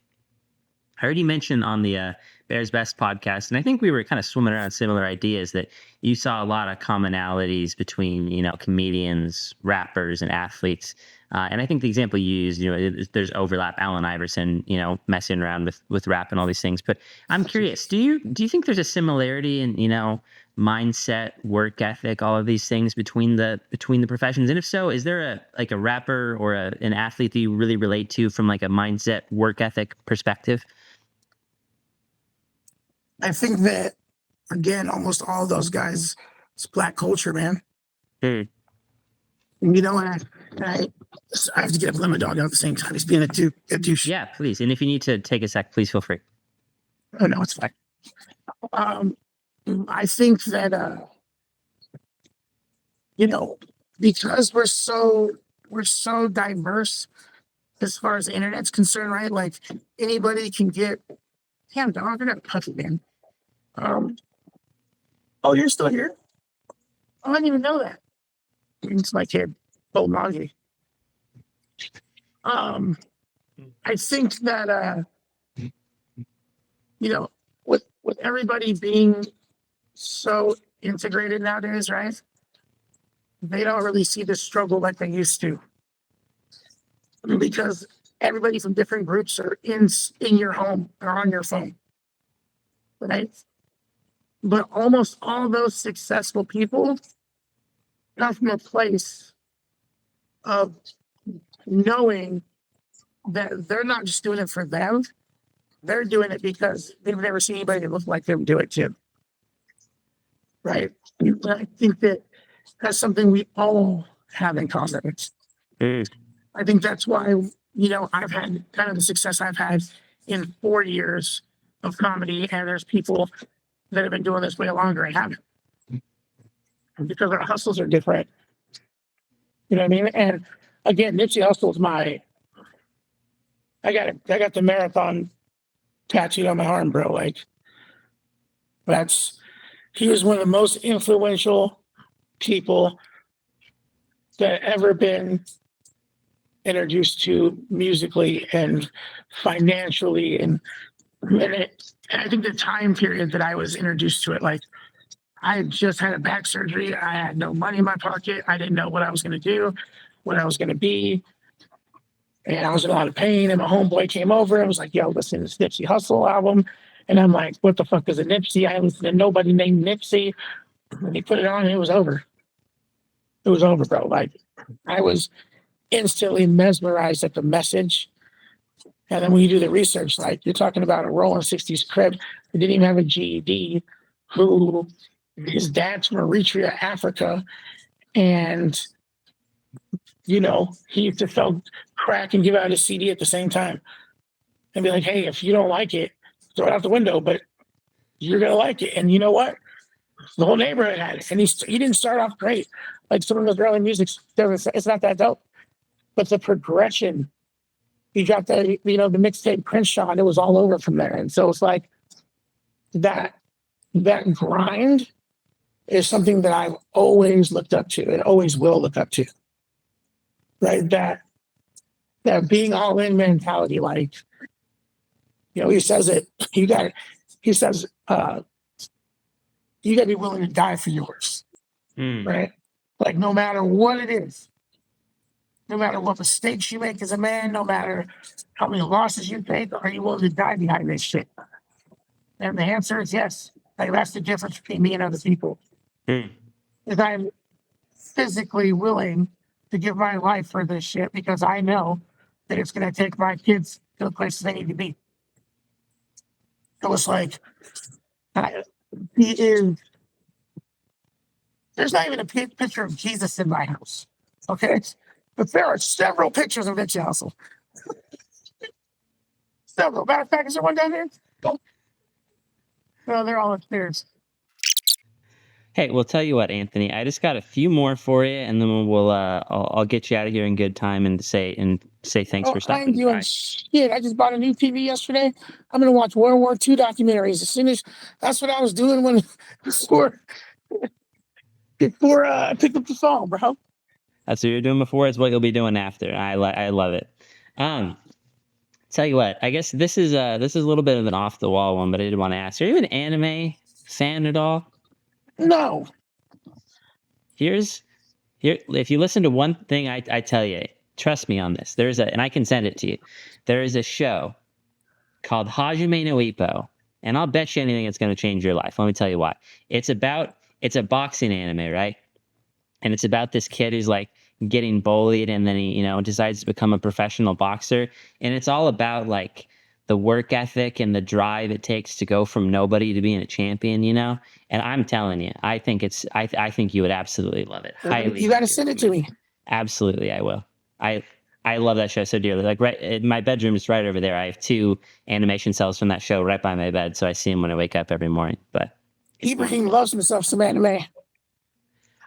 I heard you mention on the Bears Best podcast, and I think we were kind of swimming around similar ideas that you saw a lot of commonalities between, comedians, rappers, and athletes. And I think the example you used, there's overlap. Allen Iverson, messing around with rap and all these things. But I'm curious, do you think there's a similarity in, mindset, work ethic, all of these things between the professions? And if so, is there a rapper or an athlete that you really relate to from like a mindset, work ethic perspective? I think that, again, almost all those guys, it's Black culture, man. Mm. And I have to get up and let my dog out at the same time. He's being a douche. Yeah, please. And if you need to take a sec, please feel free. Oh, no, it's fine. I think that, because we're so diverse as far as the internet's concerned, right? Like anybody can get, damn dog, they're not puffy, man. Oh, you're still here? Oh, I didn't even know that. It's my kid, old Moggy. I think that with everybody being so integrated nowadays, right? They don't really see the struggle like they used to. Because everybody from different groups are in your home or on your phone. Right? But almost all those successful people come from a place of knowing that they're not just doing it for them. They're doing it because they've never seen anybody that looks like them do it too. Right? And I think that's something we all have in common. I think that's why, I've had kind of the success I've had in 4 years of comedy, and there's people that have been doing this way longer and haven't. Because our hustles are different. You know what I mean? And again, Nipsey Hussle is I got the marathon tattooed on my arm, bro. Like, he was one of the most influential people that ever been introduced to musically and financially. And I think the time period that I was introduced to it, like, I had just had a back surgery. I had no money in my pocket. I didn't know what I was going to do, what I was going to be. And I was in a lot of pain. And my homeboy came over and was like, yo, listen to this Nipsey Hussle album. And I'm like, what the fuck is a Nipsey? I listened to nobody named Nipsey. And he put it on and it was over. It was over, bro. Like, I was instantly mesmerized at the message. And then when you do the research, like, you're talking about a rolling 60s crib who didn't even have a GED, who his dad's from Eritrea, Africa. And, he used to sell crack and give out his CD at the same time. And be like, hey, if you don't like it, throw it out the window, but you're going to like it. And you know what? The whole neighborhood had it. And he didn't start off great. Like some of those early music, it's not that dope. But the progression, he dropped the mixtape Crenshaw, and it was all over from there. And so it's like that grind is something that I've always looked up to and always will look up to. Right? That being all in mentality, like, he says it, you got to be willing to die for yours. Right? Like, no matter what it is, no matter what mistakes you make as a man, no matter how many losses you take, are you willing to die behind this shit? And the answer is yes. Like, that's the difference between me and other people. Is I'm physically willing to give my life for this shit because I know that it's going to take my kids to the places they need to be. It was like, there's not even a picture of Jesus in my house. Okay? But there are several pictures of Nipsey Hussle. Several. Matter of fact, is there one down there? No, they're all upstairs. Hey, we'll tell you what, Anthony. I just got a few more for you, and then we'll I'll get you out of here in good time and say say thanks Oh, for I ain't stopping doing by. shit. I just bought a new TV yesterday. I'm gonna watch World War II documentaries as soon as. That's what I was doing when before I picked up the phone, bro. That's what you're doing before. It's what you'll be doing after. I love it. Um, Tell you what, I guess this is a little bit of an off the wall one, but I did want to ask: are you an anime fan at all? No, Here's here. If you listen to one thing I tell you, trust me on this. There's a, and I can send it to you. There is a show called Hajime no Ippo, and I'll bet you anything it's going to change your life. Let me tell you why. It's a boxing anime, right? And it's about this kid who's like getting bullied, and then he, decides to become a professional boxer. And it's all about like the work ethic and the drive it takes to go from nobody to being a champion. And I'm telling you, I think you would absolutely love it. Highly you got to send it to me. Absolutely, I will. I love that show so dearly. Like my bedroom is right over there. I have two animation cells from that show right by my bed, so I see them when I wake up every morning. But Ibrahim loves himself some anime.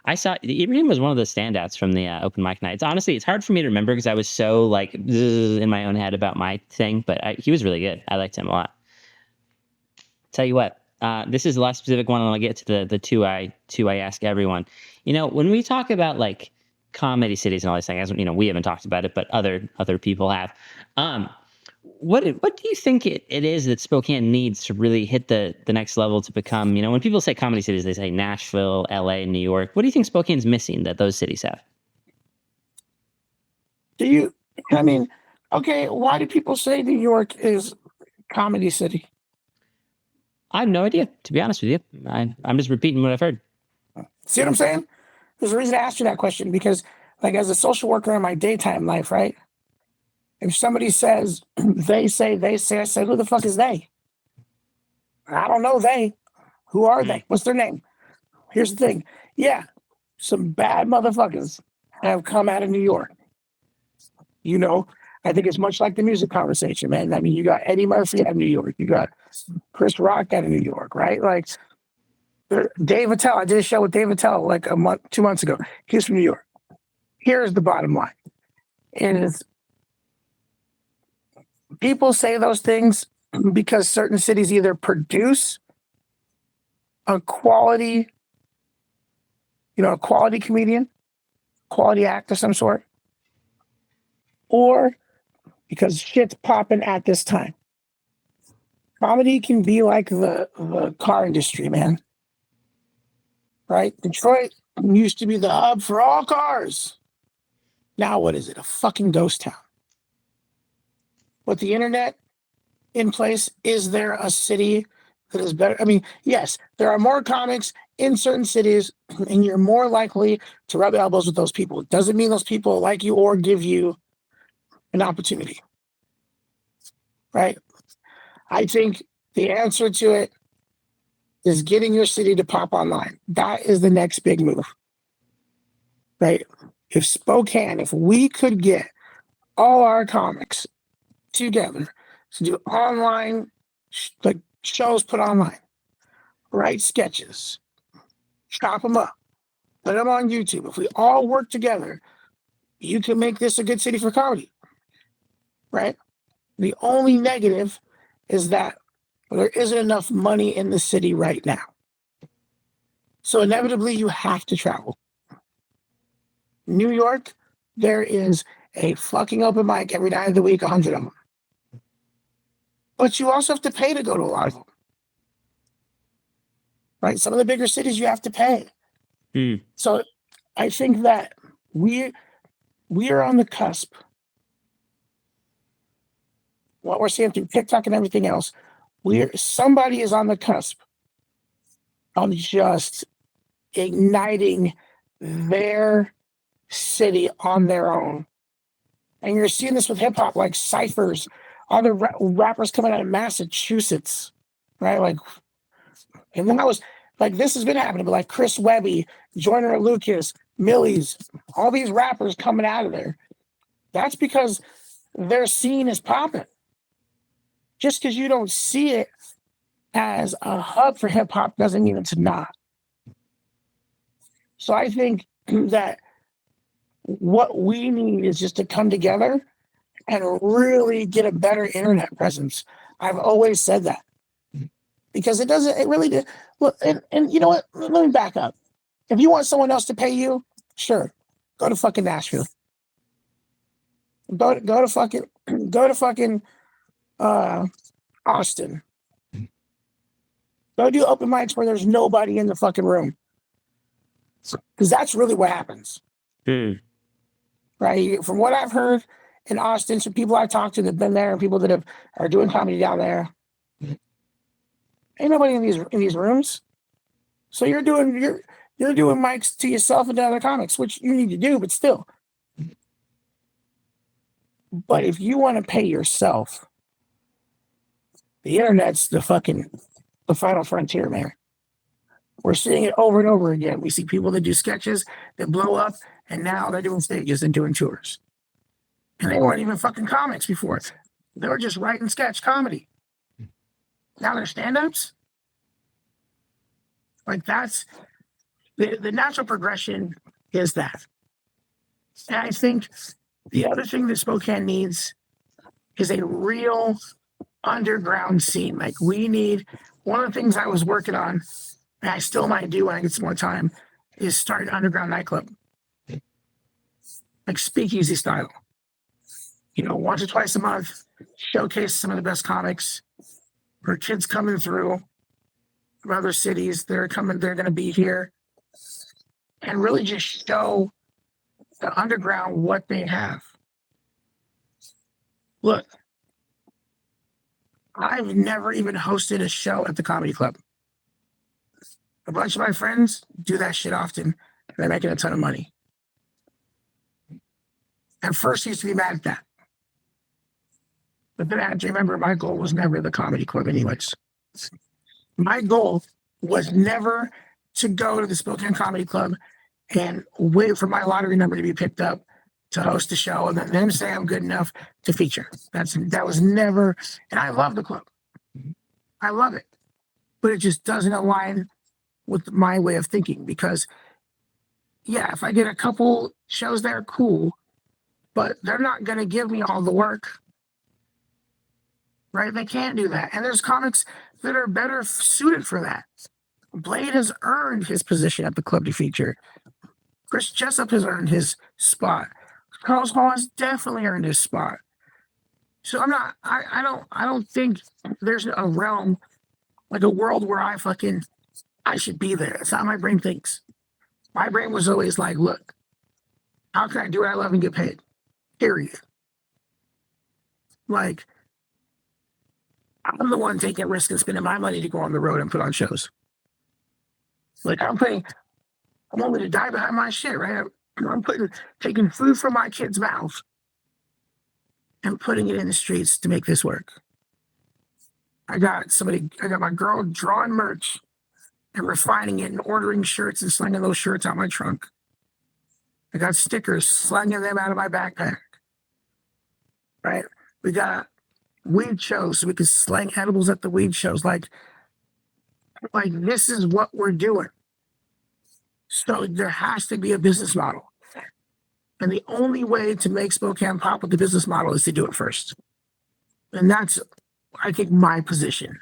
I saw Ibrahim was one of the standouts from the open mic night. It's hard for me to remember because I was so like in my own head about my thing, but he was really good. I liked him a lot. Tell you what, this is the last specific one, and I'll get to the two I ask everyone. When we talk about like comedy cities and all these things, we haven't talked about it, but other people have. What do you think it is that Spokane needs to really hit the next level to become, when people say comedy cities, they say Nashville, LA, New York. What do you think Spokane's missing that those cities have? Okay, why do people say New York is comedy city? I have no idea, to be honest with you. I'm just repeating what I've heard. See what I'm saying? There's a reason to ask you that question because, like, as a social worker in my daytime life, right? If somebody says they say, I say, who the fuck is they? I don't know they. Who are they? What's their name? Here's the thing. Yeah, some bad motherfuckers have come out of New York. I think it's much like the music conversation, man. I mean, you got Eddie Murphy out of New York. You got Chris Rock out of New York, right? Like Dave Attell. I did a show with Dave Attell like 2 months ago. He's from New York. Here's the bottom line. Is people say those things because certain cities either produce a quality comedian, quality act of some sort, or because shit's popping at this time. Comedy can be like the car industry, man. Right? Detroit used to be the hub for all cars. Now what is it? A fucking ghost town. With the internet in place, is there a city that is better? I mean, yes, there are more comics in certain cities, and you're more likely to rub elbows with those people. It doesn't mean those people like you or give you an opportunity. Right? I think the answer to it is getting your city to pop online. That is the next big move. Right? If we could get all our comics together to do online, like shows put online, write sketches, chop them up, put them on YouTube. If we all work together, you can make this a good city for comedy. Right? The only negative is that there isn't enough money in the city right now. So inevitably, you have to travel. New York, there is a fucking open mic every night of the week, 100 of them. But you also have to pay to go to a lot of them. Right? Some of the bigger cities, you have to pay. So I think that we are on the cusp. What we're seeing through TikTok and everything else, somebody is on the cusp of just igniting their city on their own. And you're seeing this with hip hop, like Cyphers, all the rappers coming out of Massachusetts, right? Like, and then I was like, this has been happening, but like Chris Webby, Joyner Lucas, Millies, all these rappers coming out of there. That's because their scene is popping. Just because you don't see it as a hub for hip hop doesn't mean it's not. So I think that what we need is just to come together and really get a better internet presence. I've always said that because it really did. Look, and you know what? Let me back up. If you want someone else to pay you, sure, go to fucking Nashville. Go to fucking Austin. Go do open mics where there's nobody in the fucking room. Because that's really what happens. Right? From what I've heard in Austin, some people I've talked to that have been there and people that are doing comedy down there. Ain't nobody in these rooms. So you're doing mics to yourself and to other comics, which you need to do, but still. But if you want to pay yourself, the internet's the final frontier, man. We're seeing it over and over again. We see people that do sketches that blow up, and now they're doing stages and doing tours. And they weren't even fucking comics before. They were just writing sketch comedy. Now they're stand-ups. Like that's the natural progression is that. And I think the other thing that Spokane needs is a real underground scene. Like we need, one of the things I was working on, and I still might do when I get some more time, is start an underground nightclub. Like speakeasy style. You know, once or twice a month, showcase some of the best comics or kids coming through from other cities. They're going to be here and really just show the underground what they have. Look, I've never even hosted a show at the comedy club. A bunch of my friends do that shit often, and they're making a ton of money. At first, I used to be mad at that. But then I had to remember my goal was never the comedy club anyways. My goal was never to go to the Spokane Comedy Club and wait for my lottery number to be picked up to host a show and then say I'm good enough to feature. That was never, and I love the club. I love it. But it just doesn't align with my way of thinking because, yeah, if I get a couple shows there, cool, but they're not going to give me all the work. Right? They can't do that. And there's comics that are better suited for that. Blade has earned his position at the club to feature. Chris Jessup has earned his spot. Carlos Hall has definitely earned his spot. So I don't think there's a realm, like a world where I should be there. That's not how my brain thinks. My brain was always like, look, how can I do what I love and get paid? Period. Like, I'm the one taking risk and spending my money to go on the road and put on shows. Like I'm only to die behind my shit, right? I'm taking food from my kid's mouth and putting it in the streets to make this work. I got my girl drawing merch and refining it and ordering shirts and slinging those shirts out my trunk. I got stickers, slinging them out of my backpack. Right? We got weed shows so we could slang edibles at the weed shows. Like this is what we're doing. So there has to be a business model. And the only way to make Spokane pop with the business model is to do it first. And that's, I think, my position.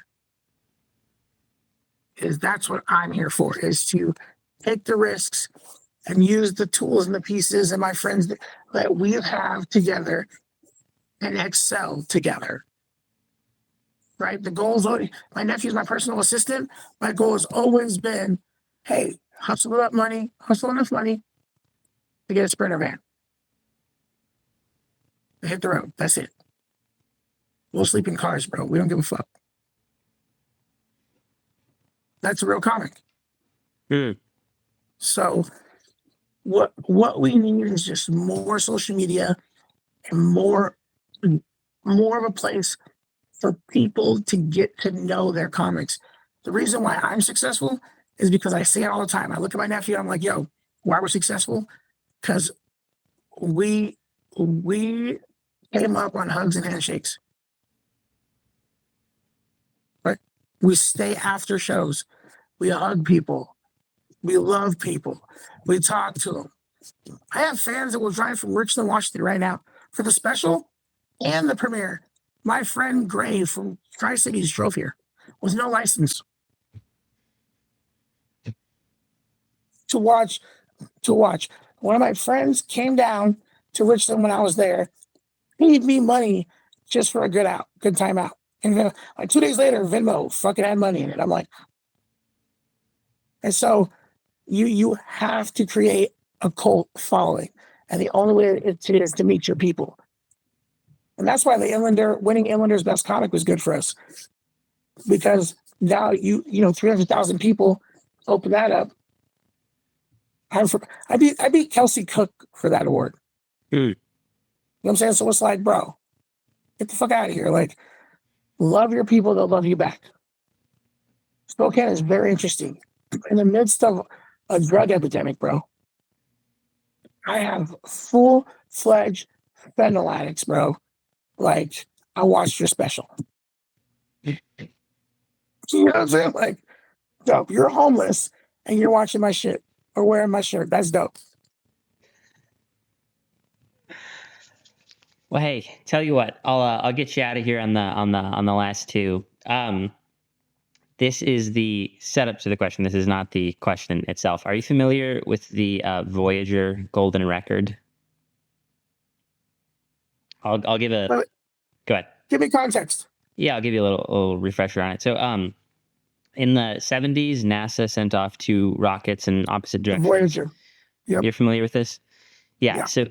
That's what I'm here for, is to take the risks and use the tools and the pieces and my friends that we have together and excel together. Right? The goal is always, my nephew's my personal assistant. My goal has always been, hey, hustle enough money to get a Sprinter van. To hit the road. That's it. We'll sleep in cars, bro. We don't give a fuck. That's a real comic. So what we need is just more social media and more of a place for people to get to know their comics. The reason why I'm successful is because I say it all the time. I look at my nephew, I'm like, yo, why we're successful? Because we came up on hugs and handshakes. Right? We stay after shows. We hug people. We love people. We talk to them. I have fans that will drive from Richland, Washington right now for the special. and the premiere. My friend Gray from Tri-Cities drove here with no license to watch. One of my friends came down to Richland when I was there, paid me money just for a good time out. And then, like 2 days later, Venmo fucking had money in it. I'm like, and so you have to create a cult following, and the only way it is to meet your people. And that's why winning Inlander's Best Comic was good for us, because now 300,000 people open that up. I beat Kelsey Cook for that award. You know what I'm saying? So it's like, bro, get the fuck out of here. Like, love your people, they'll love you back. Spokane is very interesting. In the midst of a drug epidemic, bro, I have full-fledged fentanyl addicts, bro. Like, I watched your special. You know what I'm saying? Like, dope. You're homeless and you're watching my shit or wearing my shirt. That's dope. Well, hey, tell you what, I'll get you out of here on the last two. This is the setup to the question. This is not the question itself. Are you familiar with the Voyager Golden Record? I'll give a. Go ahead. Give me context. Yeah, I'll give you a little refresher on it. So, in the 70s, NASA sent off 2 rockets in opposite directions. Voyager. Yep. You're familiar with this? Yeah. Yeah. So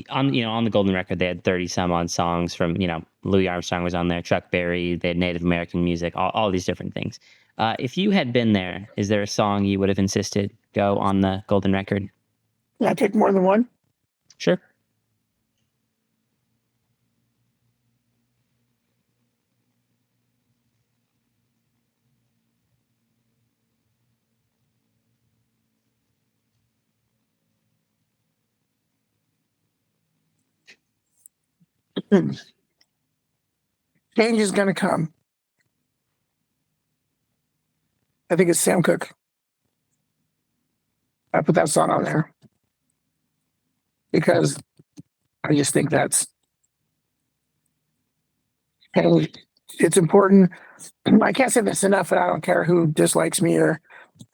on the Golden Record, they had 30 some odd songs from, Louis Armstrong was on there, Chuck Berry, they had Native American music, all these different things. If you had been there, is there a song you would have insisted go on the Golden Record? Can I pick more than one? Sure. Change is gonna come. I think it's Sam Cooke. I put that song on there because I just think that's it's important. I can't say this enough, and I don't care who dislikes me or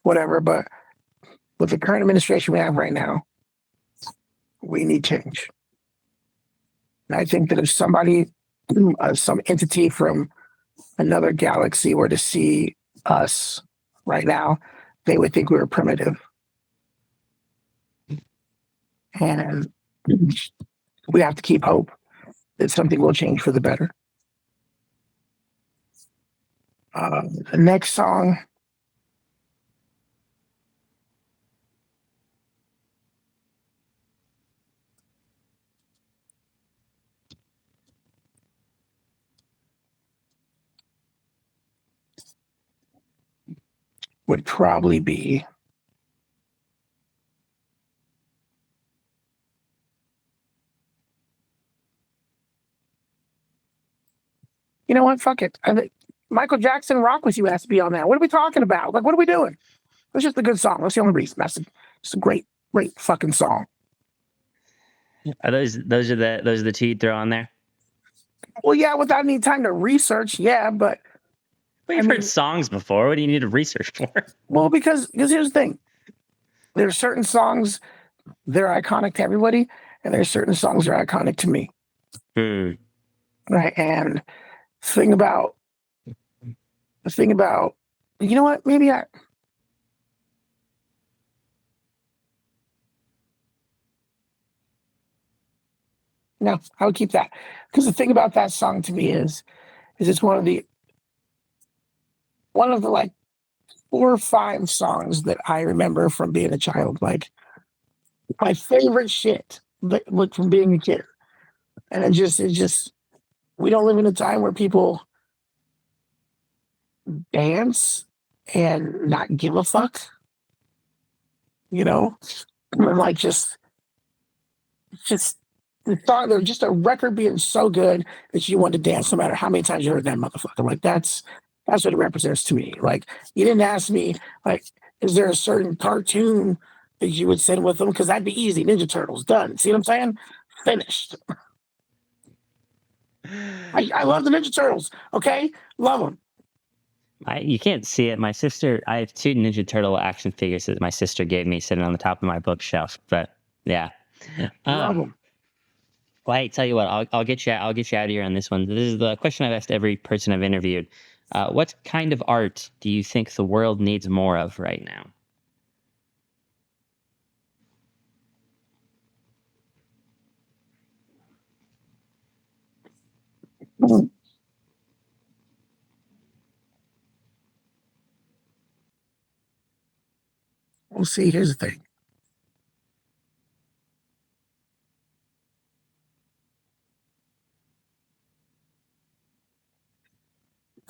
whatever, but with the current administration we have right now, we need change. And I think that if somebody, some entity from another galaxy were to see us right now, they would think we were primitive. And we have to keep hope that something will change for the better. The next song would probably be you know what? Fuck it. I think Michael Jackson Rock With You has to be on that. What are we talking about? Like, what are we doing? It's just a good song. That's the only reason. It's a great fucking song. Are those are the 2 you'd throw on there? Well, yeah, without any time to research, yeah, but You've heard songs before. What do you need to research for? Well, because here's the thing. There are certain songs that are iconic to everybody, and there are certain songs that are iconic to me. Right. And the thing about you know what? Maybe no, I would keep that. Because the thing about that song to me is it's one of the like 4 or 5 songs that I remember from being a child. Like my favorite shit from being a kid. And it just we don't live in a time where people dance and not give a fuck. And like just the song, they're just a record being so good that you want to dance no matter how many times you heard that motherfucker. Like that's what it represents to me. Like you didn't ask me, like, is there a certain cartoon that you would send with them? Because that'd be easy. Ninja Turtles, done. See what I'm saying? Finished. I love the Ninja Turtles. Okay, love them. You can't see it. My sister, I have two Ninja Turtle action figures that my sister gave me sitting on the top of my bookshelf. But yeah, Love um, them. well, hey, tell you what, I'll get you, I'll get you out of here on this one. This is the question I've asked every person I've interviewed. What kind of art do you think the world needs more of right now? Well, see, here's the thing.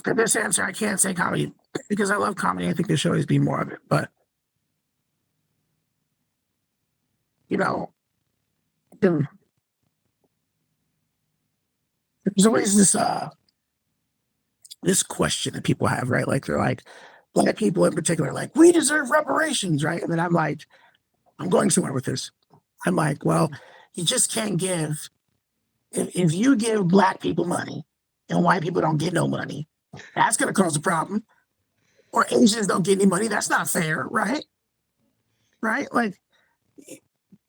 For this answer, I can't say comedy because I love comedy. I think there should always be more of it. But you know, there- there's always this question that people have, right? Like they're like, black people in particular, like we deserve reparations, right? And then I'm like, I'm going somewhere with this. I'm like, well, you just can't give. If you give black people money and white people don't get no money, that's going to cause a problem. Or Asians don't get any money. That's not fair, right? Right? Like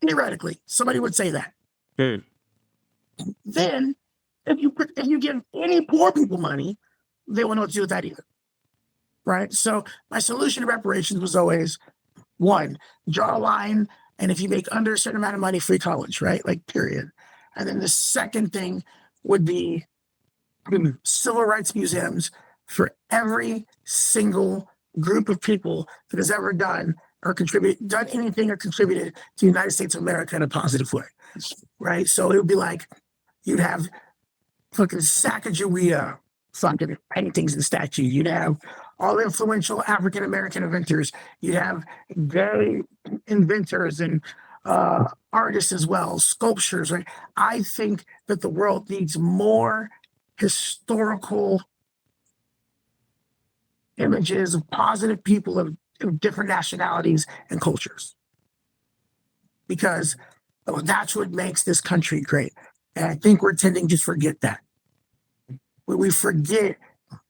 theoretically, somebody would say that. Hmm. Then, if you give any poor people money, they won't know what to do with that either, right? So my solution to reparations was always one, draw a line, and if you make under a certain amount of money, free college, right? Like period. And then the second thing would be civil rights museums for every single group of people that has ever done anything or contributed to the United States of America in a positive way, right? So it would be like you'd have fucking Sacagawea fucking paintings and statues. You'd have all influential African American inventors. You'd have gay inventors and artists as well, sculptures. Right? I think that the world needs more historical images of positive people of different nationalities and cultures, because that's what makes this country great. And I think we're tending to forget that. We forget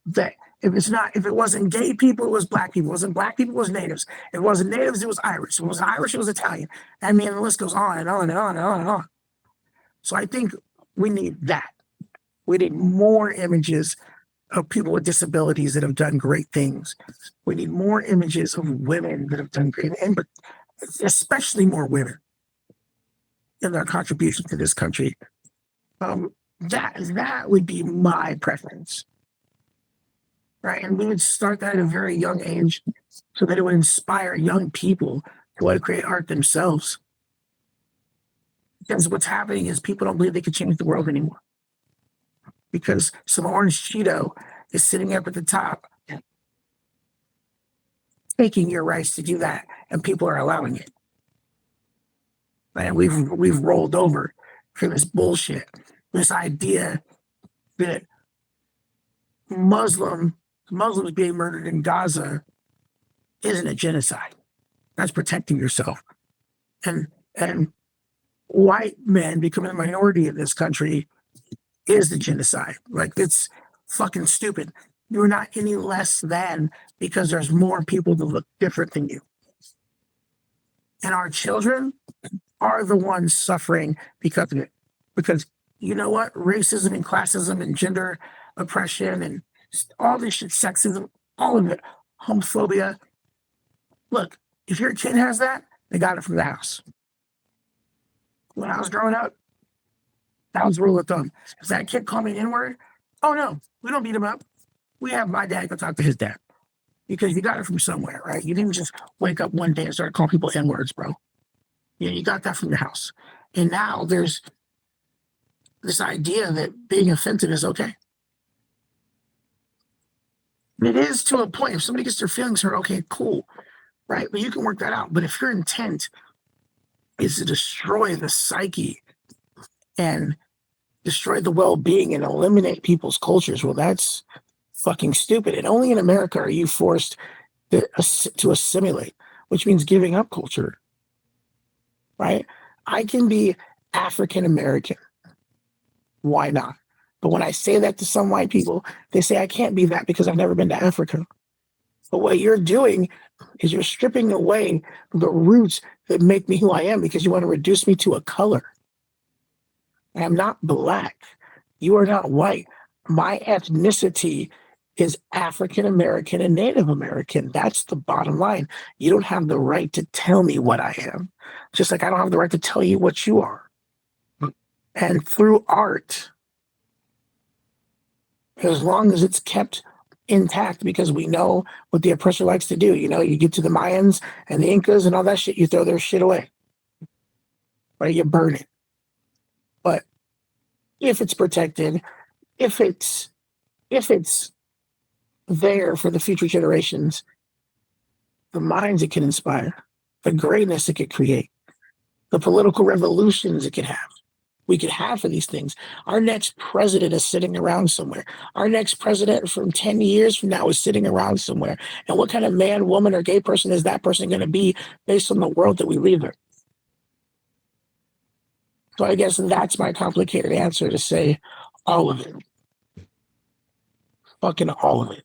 that if it wasn't gay people, it was black people. It wasn't black people, it was natives. If it wasn't natives, it was Irish. If it wasn't Irish, it was Italian. I mean, the list goes on and on and on and on and on. So I think we need that. We need more images of people with disabilities that have done great things. We need more images of women that have done great, but especially more women in their contribution to this country. That would be my preference, right? And we would start that at a very young age, so that it would inspire young people to want to create art themselves. Because what's happening is people don't believe they can change the world anymore, because some orange Cheeto is sitting up at the top, taking your rights to do that, and people are allowing it. And we've rolled over for this bullshit, this idea that Muslims being murdered in Gaza isn't a genocide. That's protecting yourself. And white men becoming a minority in this country is the genocide. Like, it's fucking stupid. You're not any less than because there's more people that look different than you. And our children are the ones suffering because of it. Because you know what? Racism and classism and gender oppression and all this shit, sexism, all of it, homophobia. Look, if your kid has that, they got it from the house. When I was growing up, that was the rule of thumb. If that kid called me an N-word, oh no, we don't beat him up. We have my dad go talk to his dad, because you got it from somewhere, right? You didn't just wake up one day and start calling people N-words, bro. You got that from your house. And now there's this idea that being offensive is okay. It is to a point. If somebody gets their feelings hurt, okay, cool, right? But you can work that out. But if your intent is to destroy the psyche and destroy the well-being and eliminate people's cultures, well, that's fucking stupid. And only in America are you forced to assimilate, which means giving up culture, right? I can be African American. Why not? But when I say that to some white people, they say I can't be that because I've never been to Africa. But what you're doing is you're stripping away the roots that make me who I am because you want to reduce me to a color. I am not black. You are not white. My ethnicity is African American and Native American. That's the bottom line. You don't have the right to tell me what I am, just like I don't have the right to tell you what you are. And through art, as long as it's kept intact, because we know what the oppressor likes to do. You know, you get to the Mayans and the Incas and all that shit, you throw their shit away. Right? You burn it. But if it's protected, if it's there for the future generations, the minds it can inspire, the greatness it could create, the political revolutions it could have. We could have for these things. Our next president is sitting around somewhere. Our next president from 10 years from now is sitting around somewhere. And what kind of man, woman, or gay person is that person going to be based on the world that we live in? So I guess that's my complicated answer to say all of it. Fucking all of it.